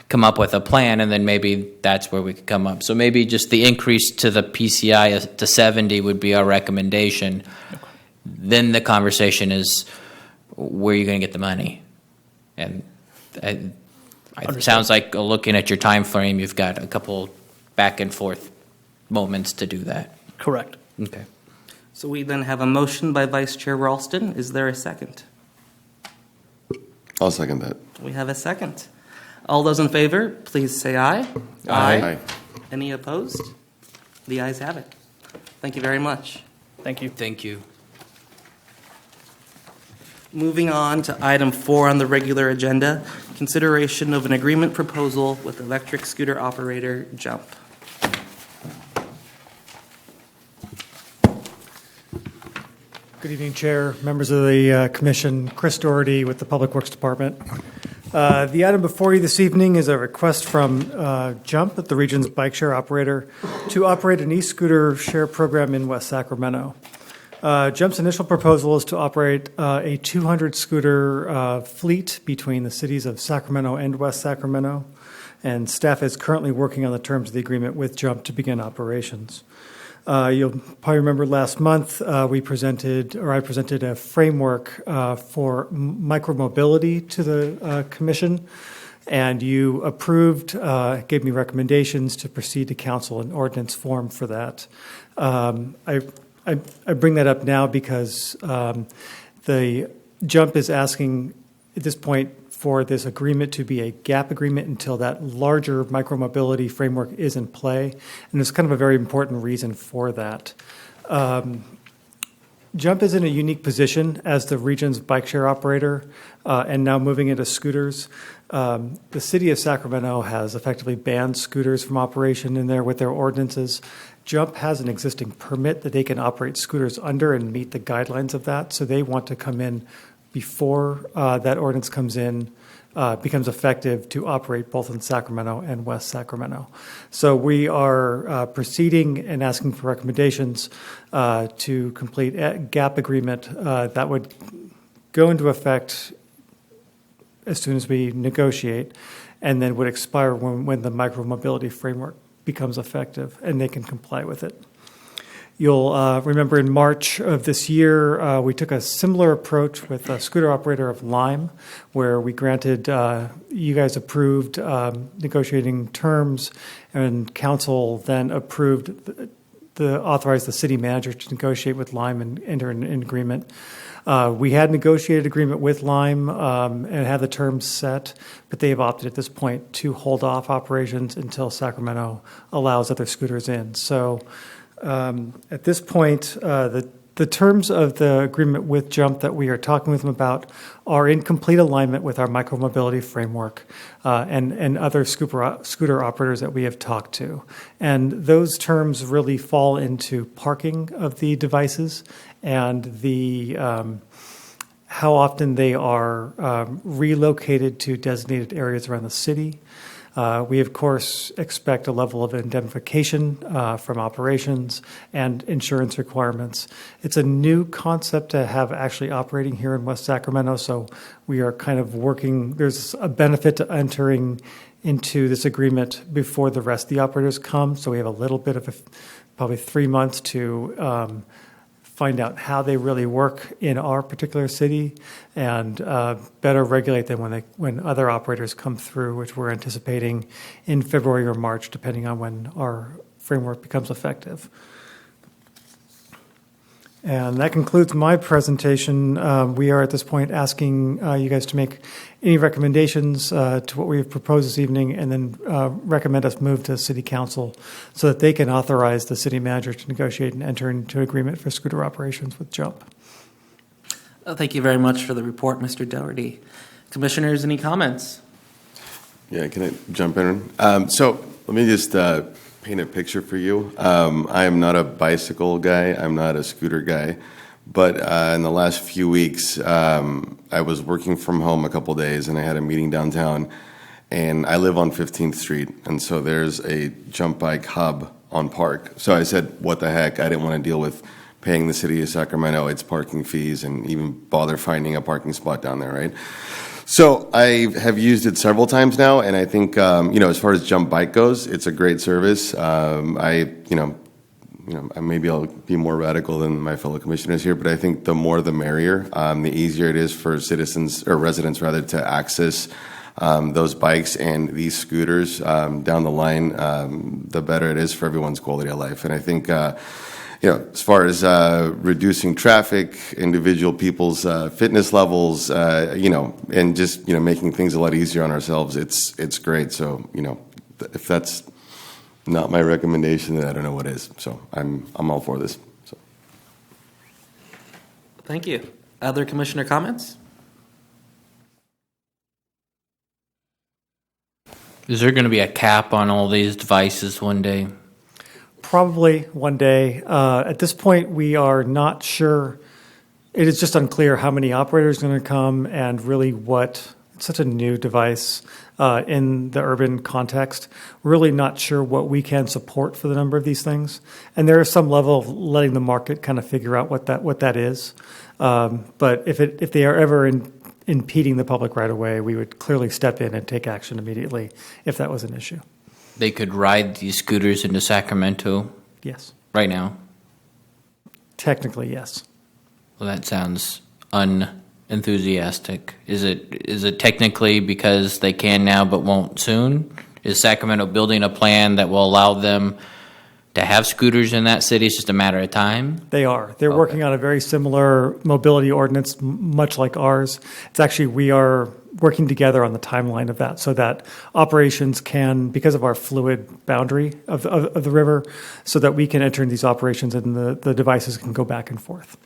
come up with a plan, and then maybe that's where we could come up. So maybe just the increase to the PCI to 70 would be our recommendation. Then the conversation is, where are you going to get the money? And it sounds like, looking at your time frame, you've got a couple back and forth moments to do that. Correct. Okay. So we then have a motion by Vice Chair Ralston. Is there a second? I'll second that. We have a second. All those in favor, please say aye. Aye. Any opposed? The ayes have it. Thank you very much. Thank you. Thank you. Moving on to item 4 on the regular agenda, consideration of an agreement proposal with electric scooter operator Jump. Good evening, Chair, members of the Commission. Chris Doherty with the Public Works Department. The item before you this evening is a request from Jump, the region's bike share operator, to operate an e-scooter share program in West Sacramento. Jump's initial proposal is to operate a 200-scooter fleet between the cities of Sacramento and West Sacramento, and staff is currently working on the terms of the agreement with Jump to begin operations. You'll probably remember last month I presented a framework for micromobility to the Commission, and you approved, gave me recommendations to proceed to council in ordinance form for that. I bring that up now because the Jump is asking at this point for this agreement to be a gap agreement until that larger micromobility framework is in play. And there's kind of a very important reason for that. Jump is in a unique position as the region's bike share operator and now moving into scooters. The city of Sacramento has effectively banned scooters from operation in there with their ordinances. Jump has an existing permit that they can operate scooters under and meet the guidelines of that. So they want to come in before that ordinance comes in, becomes effective to operate both in Sacramento and West Sacramento. So we are proceeding and asking for recommendations to complete a gap agreement that would go into effect as soon as we negotiate, and then would expire when the micromobility framework becomes effective and they can comply with it. You'll remember in March of this year, we took a similar approach with a scooter operator of Lime, where we granted, you guys approved negotiating terms, and council then approved authorized the city manager to negotiate with Lime and enter an agreement. We had negotiated agreement with Lime and had the terms set, but they have opted at this point to hold off operations until Sacramento allows other scooters in. So at this point, the terms of the agreement with Jump that we are talking with them about are in complete alignment with our micromobility framework and other scooter operators that we have talked to. And those terms really fall into parking of the devices and the how often they are relocated to designated areas around the city. We, of course, expect a level of indemnification from operations and insurance requirements. It's a new concept to have actually operating here in West Sacramento, so we are kind of working. There's a benefit to entering into this agreement before the rest of the operators come, so we have a little bit of probably 3 months to find out how they really work in our particular city and better regulate them when other operators come through, which we're anticipating in February or March, depending on when our framework becomes effective. And that concludes my presentation. We are at this point asking you guys to make any recommendations to what we have proposed this evening, and then recommend us move to City Council so that they can authorize the city manager to negotiate and enter into agreement for scooter operations with Jump. Thank you very much for the report, Mr. Doherty. Commissioners, any comments? Yeah, can I jump in? So let me just paint a picture for you. I am not a bicycle guy. I'm not a scooter guy. But in the last few weeks, I was working from home a couple days, and I had a meeting downtown. And I live on 15th Street, and so there's a jump bike hub on Park. So I said, what the heck? I didn't want to deal with paying the city of Sacramento its parking fees and even bother finding a parking spot down there, right? So I have used it several times now, and I think, as far as Jump Bike goes, it's a great service. Maybe I'll be more radical than my fellow commissioners here, but I think the more the merrier. The easier it is for citizens or residents rather to access those bikes and these scooters down the line, the better it is for everyone's quality of life. And I think, as far as reducing traffic, individual people's fitness levels, and just making things a lot easier on ourselves, it's great. So if that's not my recommendation, then I don't know what is. So I'm all for this. So. Thank you. Other commissioner comments? Is there going to be a cap on all these devices one day? Probably one day. At this point, we are not sure. It is just unclear how many operators are going to come and really what. It's such a new device in the urban context. We're really not sure what we can support for the number of these things. And there is some level of letting the market kind of figure out what that is. But if they are ever impeding the public right away, we would clearly step in and take action immediately if that was an issue. They could ride these scooters into Sacramento Yes. right now? Technically, yes. Well, that sounds unenthusiastic. Is it technically because they can now but won't soon? Is Sacramento building a plan that will allow them to have scooters in that city? It's just a matter of time? They are. They're working on a very similar mobility ordinance, much like ours. It's actually, we are working together on the timeline of that so that operations can, because of our fluid boundary of the river, so that we can enter in these operations and the devices can go back and forth.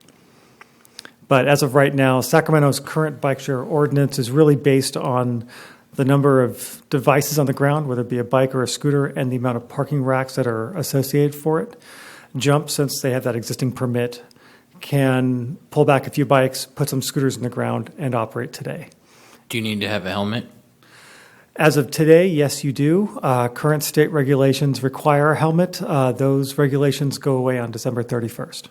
But as of right now, Sacramento's current bike share ordinance is really based on the number of devices on the ground, whether it be a bike or a scooter, and the amount of parking racks that are associated for it. Jump, since they have that existing permit, can pull back a few bikes, put some scooters in the ground, and operate today. Do you need to have a helmet? As of today, yes, you do. Current state regulations require a helmet. Those regulations go away on December 31st.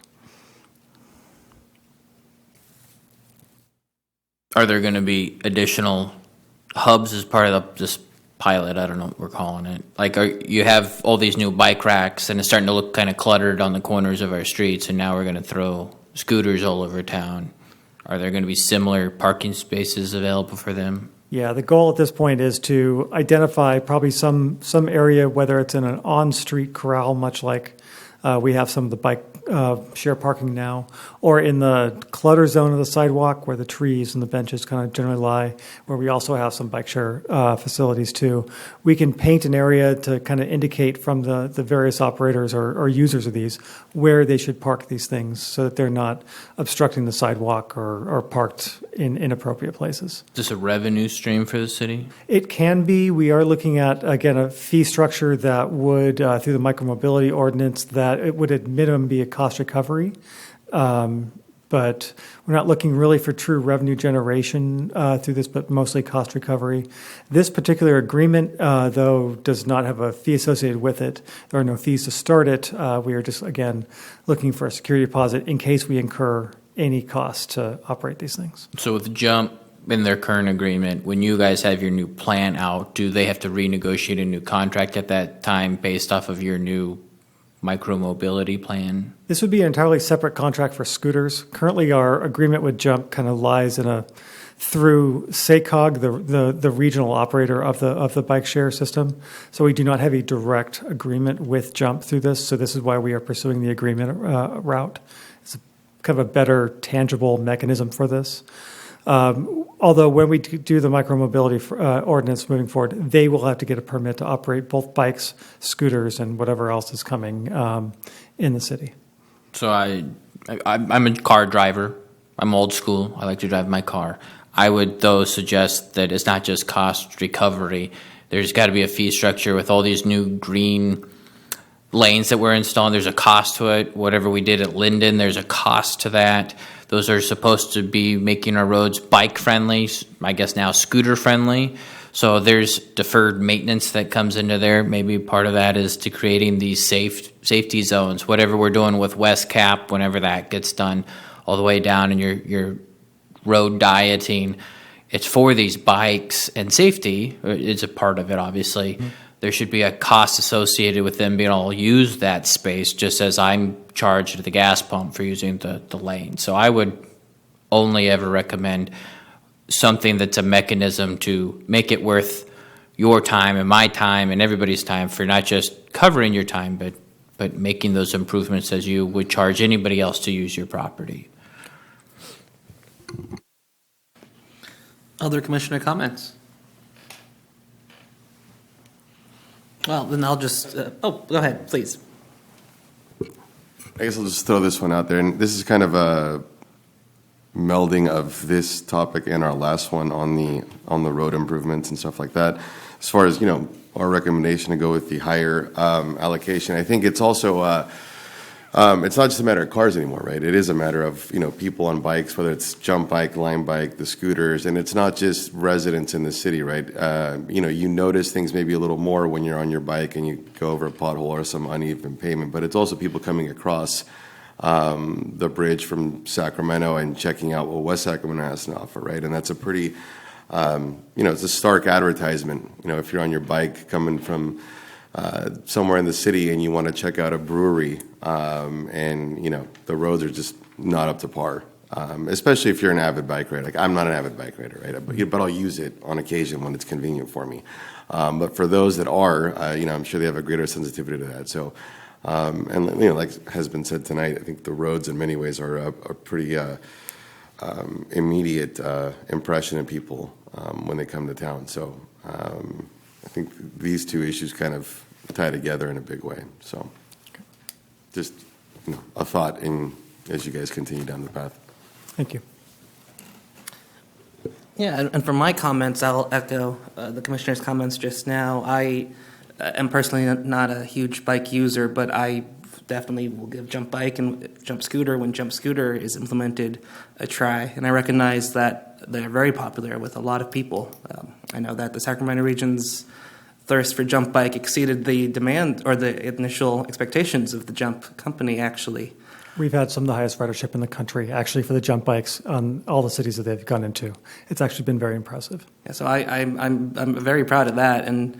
Are there going to be additional hubs as part of this pilot? I don't know what we're calling it. Like, you have all these new bike racks, and it's starting to look kind of cluttered on the corners of our streets, and now we're going to throw scooters all over town. Are there going to be similar parking spaces available for them? Yeah, the goal at this point is to identify probably some area, whether it's in an on-street corral, much like we have some of the bike share parking now, or in the clutter zone of the sidewalk where the trees and the benches kind of generally lie, where we also have some bike share facilities too. We can paint an area to kind of indicate from the various operators or users of these where they should park these things so that they're not obstructing the sidewalk or parked in inappropriate places. Is this a revenue stream for the city? It can be. We are looking at, again, a fee structure that would, through the micromobility ordinance, that it would at minimum be a cost recovery. But we're not looking really for true revenue generation through this, but mostly cost recovery. This particular agreement, though, does not have a fee associated with it. There are no fees to start it. We are just, again, looking for a security deposit in case we incur any cost to operate these things. So with Jump in their current agreement, when you guys have your new plan out, do they have to renegotiate a new contract at that time based off of your new micromobility plan? This would be an entirely separate contract for scooters. Currently, our agreement with Jump kind of lies through SACOG, the regional operator of the bike share system. So we do not have a direct agreement with Jump through this. So this is why we are pursuing the agreement route. It's kind of a better tangible mechanism for this. Although when we do the micromobility ordinance moving forward, they will have to get a permit to operate both bikes, scooters, and whatever else is coming in the city. So I'm a car driver. I'm old school. I like to drive my car. I would, though, suggest that it's not just cost recovery. There's got to be a fee structure with all these new green lanes that we're installing. There's a cost to it. Whatever we did at Linden, there's a cost to that. Those are supposed to be making our roads bike friendly, I guess now scooter friendly. So there's deferred maintenance that comes into there. Maybe part of that is to creating these safety zones, whatever we're doing with West Cap, whenever that gets done, all the way down in your road dieting. It's for these bikes, and safety is a part of it, obviously. Mm-hmm. There should be a cost associated with them being able to use that space, just as I'm charged at the gas pump for using the lane. So I would only ever recommend something that's a mechanism to make it worth your time and my time and everybody's time, for not just covering your time, but making those improvements as you would charge anybody else to use your property. Other commissioner comments? Well, then I'll just, go ahead, please. I guess I'll just throw this one out there, and this is kind of a melding of this topic and our last one on the road improvements and stuff like that. As far as, our recommendation to go with the higher allocation, I think it's also it's not just a matter of cars anymore, right? It is a matter of, people on bikes, whether it's jump bike, line bike, the scooters, and it's not just residents in the city, right? You notice things maybe a little more when you're on your bike and you go over a pothole or some uneven pavement, but it's also people coming across the bridge from Sacramento and checking out what West Sacramento has to offer, right? And that's a pretty, it's a stark advertisement. If you're on your bike coming from somewhere in the city and you want to check out a brewery, and the roads are just not up to par, especially if you're an avid bike rider. Like, I'm not an avid bike rider, right? But I'll use it on occasion when it's convenient for me. But for those that are, I'm sure they have a greater sensitivity to that. So And like has been said tonight, I think the roads in many ways are a pretty immediate impression of people when they come to town. So I think these two issues kind of tie together in a big way. So just a thought as you guys continue down the path. Thank you. Yeah, and for my comments, I'll echo the commissioner's comments just now. I am personally not a huge bike user, but I definitely will give Jump Bike and Jump Scooter, when Jump Scooter is implemented, a try. And I recognize that they're very popular with a lot of people. I know that the Sacramento region's thirst for Jump Bike exceeded the demand or the initial expectations of the Jump company, actually. We've had some of the highest ridership in the country, actually, for the jump bikes on all the cities that they've gone into. It's actually been very impressive. Yeah, so I'm very proud of that, and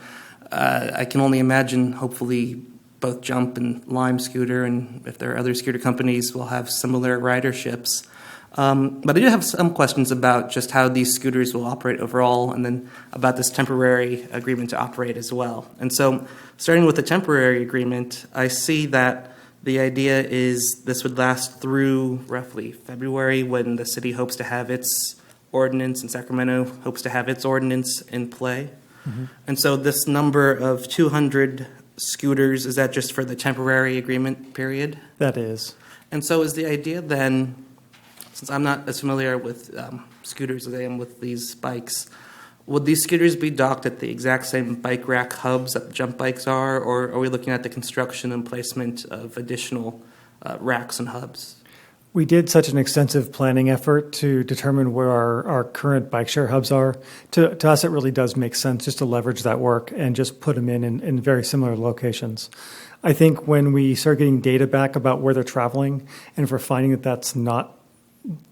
I can only imagine, hopefully, both Jump and Lime Scooter, and if there are other scooter companies, will have similar riderships. But I do have some questions about just how these scooters will operate overall, and then about this temporary agreement to operate as well. And so, starting with the temporary agreement, I see that the idea is this would last through roughly February, when the city hopes to have its ordinance, and Sacramento hopes to have its ordinance in play. Mm-hmm. And so this number of 200 scooters, is that just for the temporary agreement period? That is. And so is the idea then, since I'm not as familiar with scooters as I am with these bikes, would these scooters be docked at the exact same bike rack hubs that the jump bikes are, or are we looking at the construction and placement of additional racks and hubs? We did such an extensive planning effort to determine where our current bike share hubs are. To us, it really does make sense just to leverage that work and just put them in very similar locations. I think when we start getting data back about where they're traveling, and if we're finding that that's not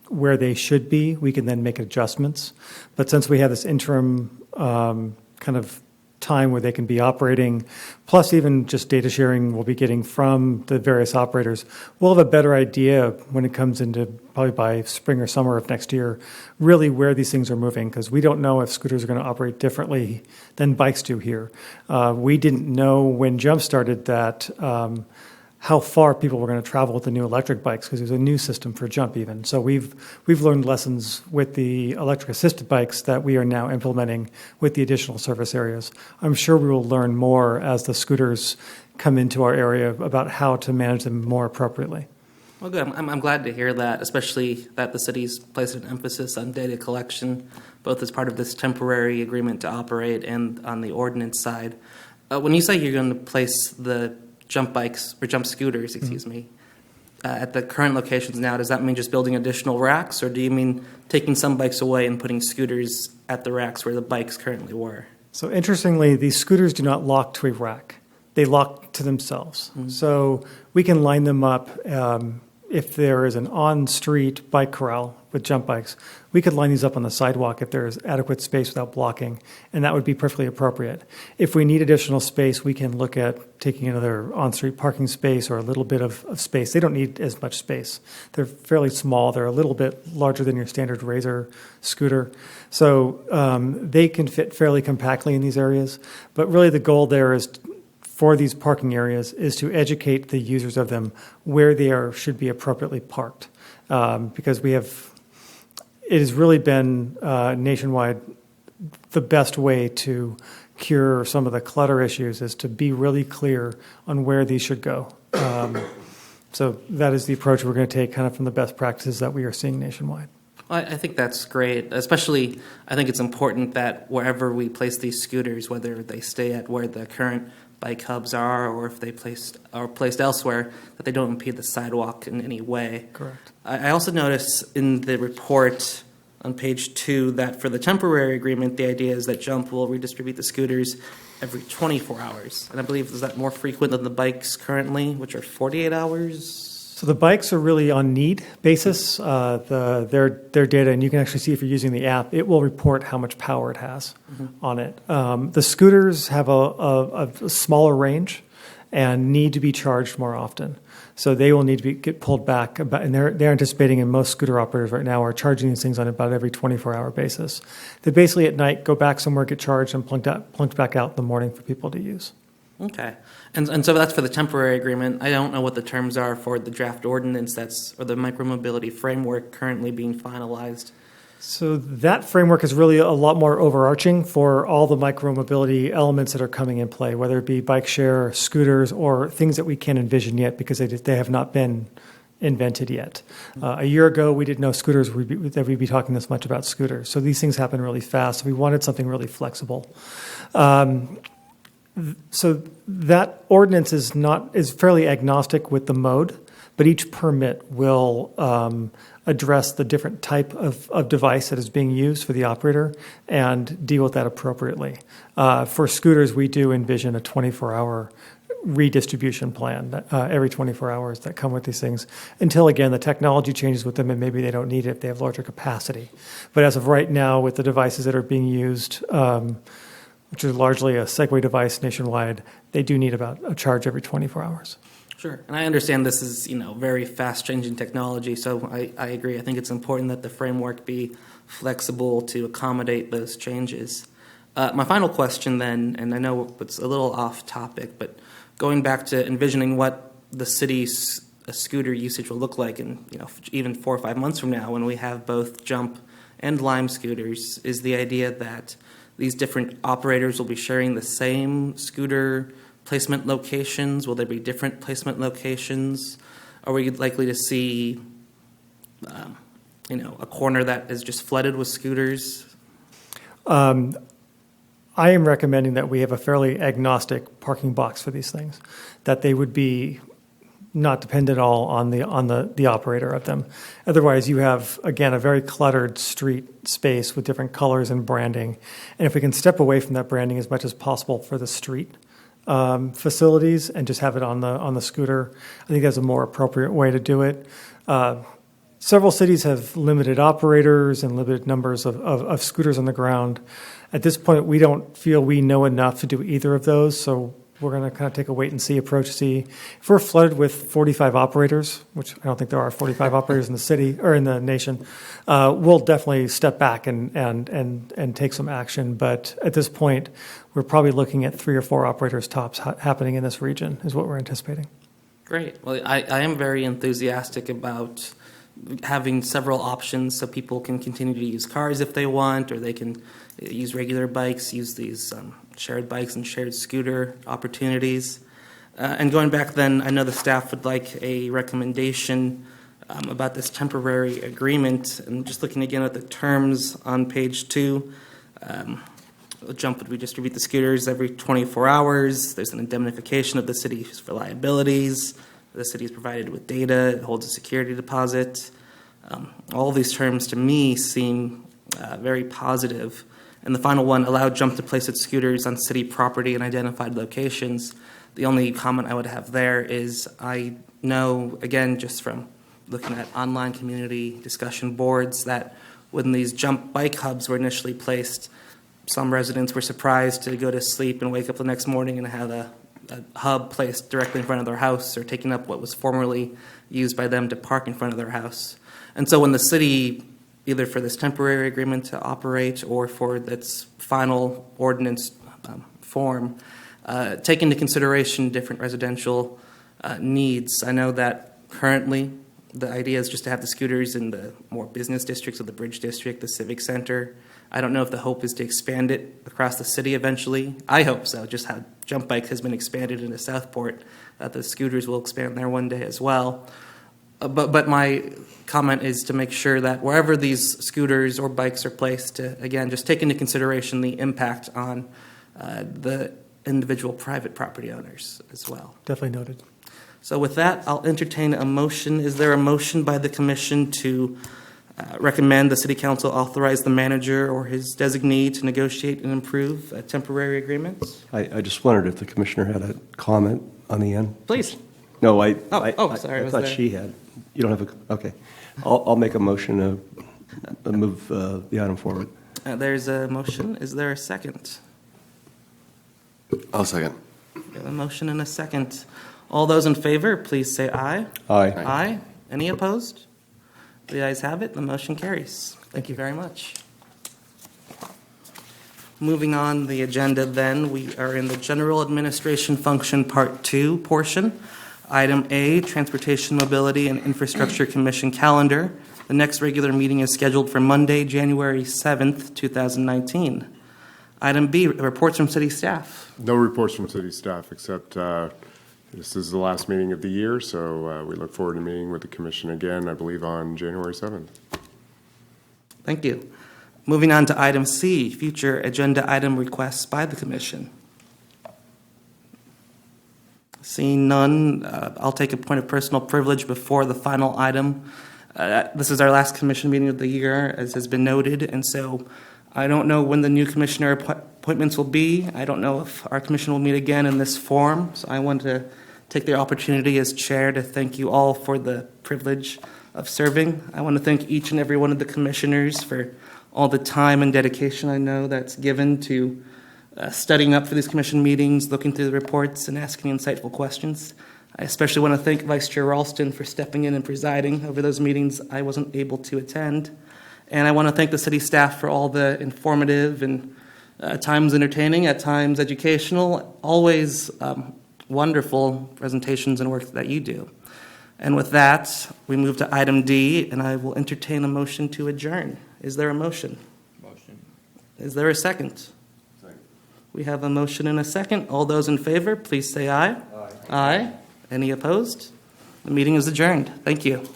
where they should be, we can then make adjustments. But since we have this interim kind of time where they can be operating, plus even just data sharing we'll be getting from the various operators, we'll have a better idea when it comes into probably by spring or summer of next year, really where these things are moving, because we don't know if scooters are going to operate differently than bikes do here. We didn't know when Jump started that how far people were going to travel with the new electric bikes, because there's a new system for Jump even. So we've learned lessons with the electric assisted bikes that we are now implementing with the additional service areas. I'm sure we will learn more as the scooters come into our area about how to manage them more appropriately. Well, good. I'm glad to hear that, especially that the city's placed an emphasis on data collection, both as part of this temporary agreement to operate and on the ordinance side. When you say you're going to place the jump bikes, or jump scooters, excuse me, at the current locations now, does that mean just building additional racks, or do you mean taking some bikes away and putting scooters at the racks where the bikes currently were? So interestingly, these scooters do not lock to a rack. They lock to themselves. Mm-hmm. So we can line them up if there is an on-street bike corral with jump bikes. We could line these up on the sidewalk if there is adequate space without blocking, and that would be perfectly appropriate. If we need additional space, we can look at taking another on-street parking space or a little bit of space. They don't need as much space. They're fairly small. They're a little bit larger than your standard Razor scooter. So they can fit fairly compactly in these areas. But really the goal there is for these parking areas is to educate the users of them where they should be appropriately parked. Because it has really been nationwide the best way to cure some of the clutter issues is to be really clear on where these should go. So that is the approach we're going to take kind of from the best practices that we are seeing nationwide. I think that's great. Especially, I think it's important that wherever we place these scooters, whether they stay at where the current bike hubs are, or if they are placed elsewhere, that they don't impede the sidewalk in any way. Correct. I also notice in the report on page 2 that for the temporary agreement, the idea is that Jump will redistribute the scooters every 24 hours. And I believe, is that more frequent than the bikes currently, which are 48 hours? So the bikes are really on need basis. Their data, and you can actually see if you're using the app, it will report how much power it has on it. The scooters have a smaller range and need to be charged more often. So they will need to get pulled back. And they're anticipating, and most scooter operators right now are charging these things on about every 24-hour basis. They basically at night go back somewhere, get charged, and plunked back out in the morning for people to use. Okay. And so that's for the temporary agreement. I don't know what the terms are for the draft ordinance or the micromobility framework currently being finalized. So that framework is really a lot more overarching for all the micromobility elements that are coming in play, whether it be bike share, scooters, or things that we can't envision yet because they have not been invented yet. A year ago, we didn't know scooters that we'd be talking this much about scooters. So these things happen really fast. We wanted something really flexible. So that ordinance is fairly agnostic with the mode, but each permit will address the different type of device that is being used for the operator and deal with that appropriately. For scooters, we do envision a 24-hour redistribution plan every 24 hours that come with these things until, again, the technology changes with them and maybe they don't need it if they have larger capacity. But as of right now, with the devices that are being used, which is largely a Segway device nationwide, they do need about a charge every 24 hours. Sure. And I understand this is, very fast-changing technology, so I agree. I think it's important that the framework be flexible to accommodate those changes. My final question then, and I know it's a little off topic, but going back to envisioning what the city's scooter usage will look like in, even 4 or 5 months from now when we have both Jump and Lime scooters, is the idea that these different operators will be sharing the same scooter placement locations? Will there be different placement locations? Are we likely to see, a corner that is just flooded with scooters? I am recommending that we have a fairly agnostic parking box for these things, that they would be not dependent at all on the operator of them. Otherwise, you have, again, a very cluttered street space with different colors and branding. And if we can step away from that branding as much as possible for the street facilities and just have it on the scooter, I think that's a more appropriate way to do it. Several cities have limited operators and limited numbers of scooters on the ground. At this point, we don't feel we know enough to do either of those, so we're going to kind of take a wait-and-see approach to see if we're flooded with 45 operators, which I don't think there are 45 operators in the city or in the nation. We'll definitely step back and take some action. But at this point, we're probably looking at 3 or 4 operators tops happening in this region is what we're anticipating. Great. Well, I am very enthusiastic about having several options so people can continue to use cars if they want, or they can use regular bikes, use these shared bikes and shared scooter opportunities. And going back then, I know the staff would like a recommendation about this temporary agreement. And just looking again at the terms on page 2, Jump would redistribute the scooters every 24 hours. There's an indemnification of the city for liabilities. The city is provided with data. It holds a security deposit. All of these terms, to me, seem very positive. And the final one, allow Jump to place its scooters on city property in identified locations. The only comment I would have there is I know, again, just from looking at online community discussion boards, that when these Jump bike hubs were initially placed, some residents were surprised to go to sleep and wake up the next morning and have a hub placed directly in front of their house or taking up what was formerly used by them to park in front of their house. And so when the city, either for this temporary agreement to operate or for its final ordinance form, take into consideration different residential needs. I know that currently the idea is just to have the scooters in the more business districts of the Bridge District, the Civic Center. I don't know if the hope is to expand it across the city eventually. I hope so, just how Jump Bike has been expanded into Southport, that the scooters will expand there one day as well. But my comment is to make sure that wherever these scooters or bikes are placed, to, again, just take into consideration the impact on the individual private property owners as well. Definitely noted. So with that, I'll entertain a motion. Is there a motion by the commission to recommend the city council authorize the manager or his designee to negotiate and improve temporary agreements? I just wondered if the commissioner had a comment on the end. Please. No, sorry. I Was thought there- she had. You don't have a, okay. I'll make a motion to move the item forward. There's a motion. Is there a second? I'll second. We have a motion and a second. All those in favor, please say aye. Aye. Aye. Any opposed? The ayes have it. The motion carries. Thank you very much. Moving on the agenda then, we are in the General Administration Function Part 2 portion. Item A, Transportation, Mobility, and Infrastructure Commission calendar. The next regular meeting is scheduled for Monday, January 7th, 2019. Item B, reports from city staff. No reports from city staff, except this is the last meeting of the year, so we look forward to meeting with the commission again, I believe, on January 7th. Thank you. Moving on to item C, future agenda item requests by the commission. Seeing none, I'll take a point of personal privilege before the final item. This is our last commission meeting of the year, as has been noted, and so I don't know when the new commissioner appointments will be. I don't know if our commission will meet again in this form, so I want to take the opportunity as chair to thank you all for the privilege of serving. I want to thank each and every one of the commissioners for all the time and dedication I know that's given to studying up for these commission meetings, looking through the reports, and asking insightful questions. I especially want to thank Vice Chair Ralston for stepping in and presiding over those meetings I wasn't able to attend. And I want to thank the city staff for all the informative and at times entertaining, at times educational, always wonderful presentations and work that you do. And with that, we move to item D, and I will entertain a motion to adjourn. Is there a motion? Motion. Is there a second? Second. We have a motion and a second. All those in favor, please say aye. Aye. Aye. Any opposed? The meeting is adjourned. Thank you.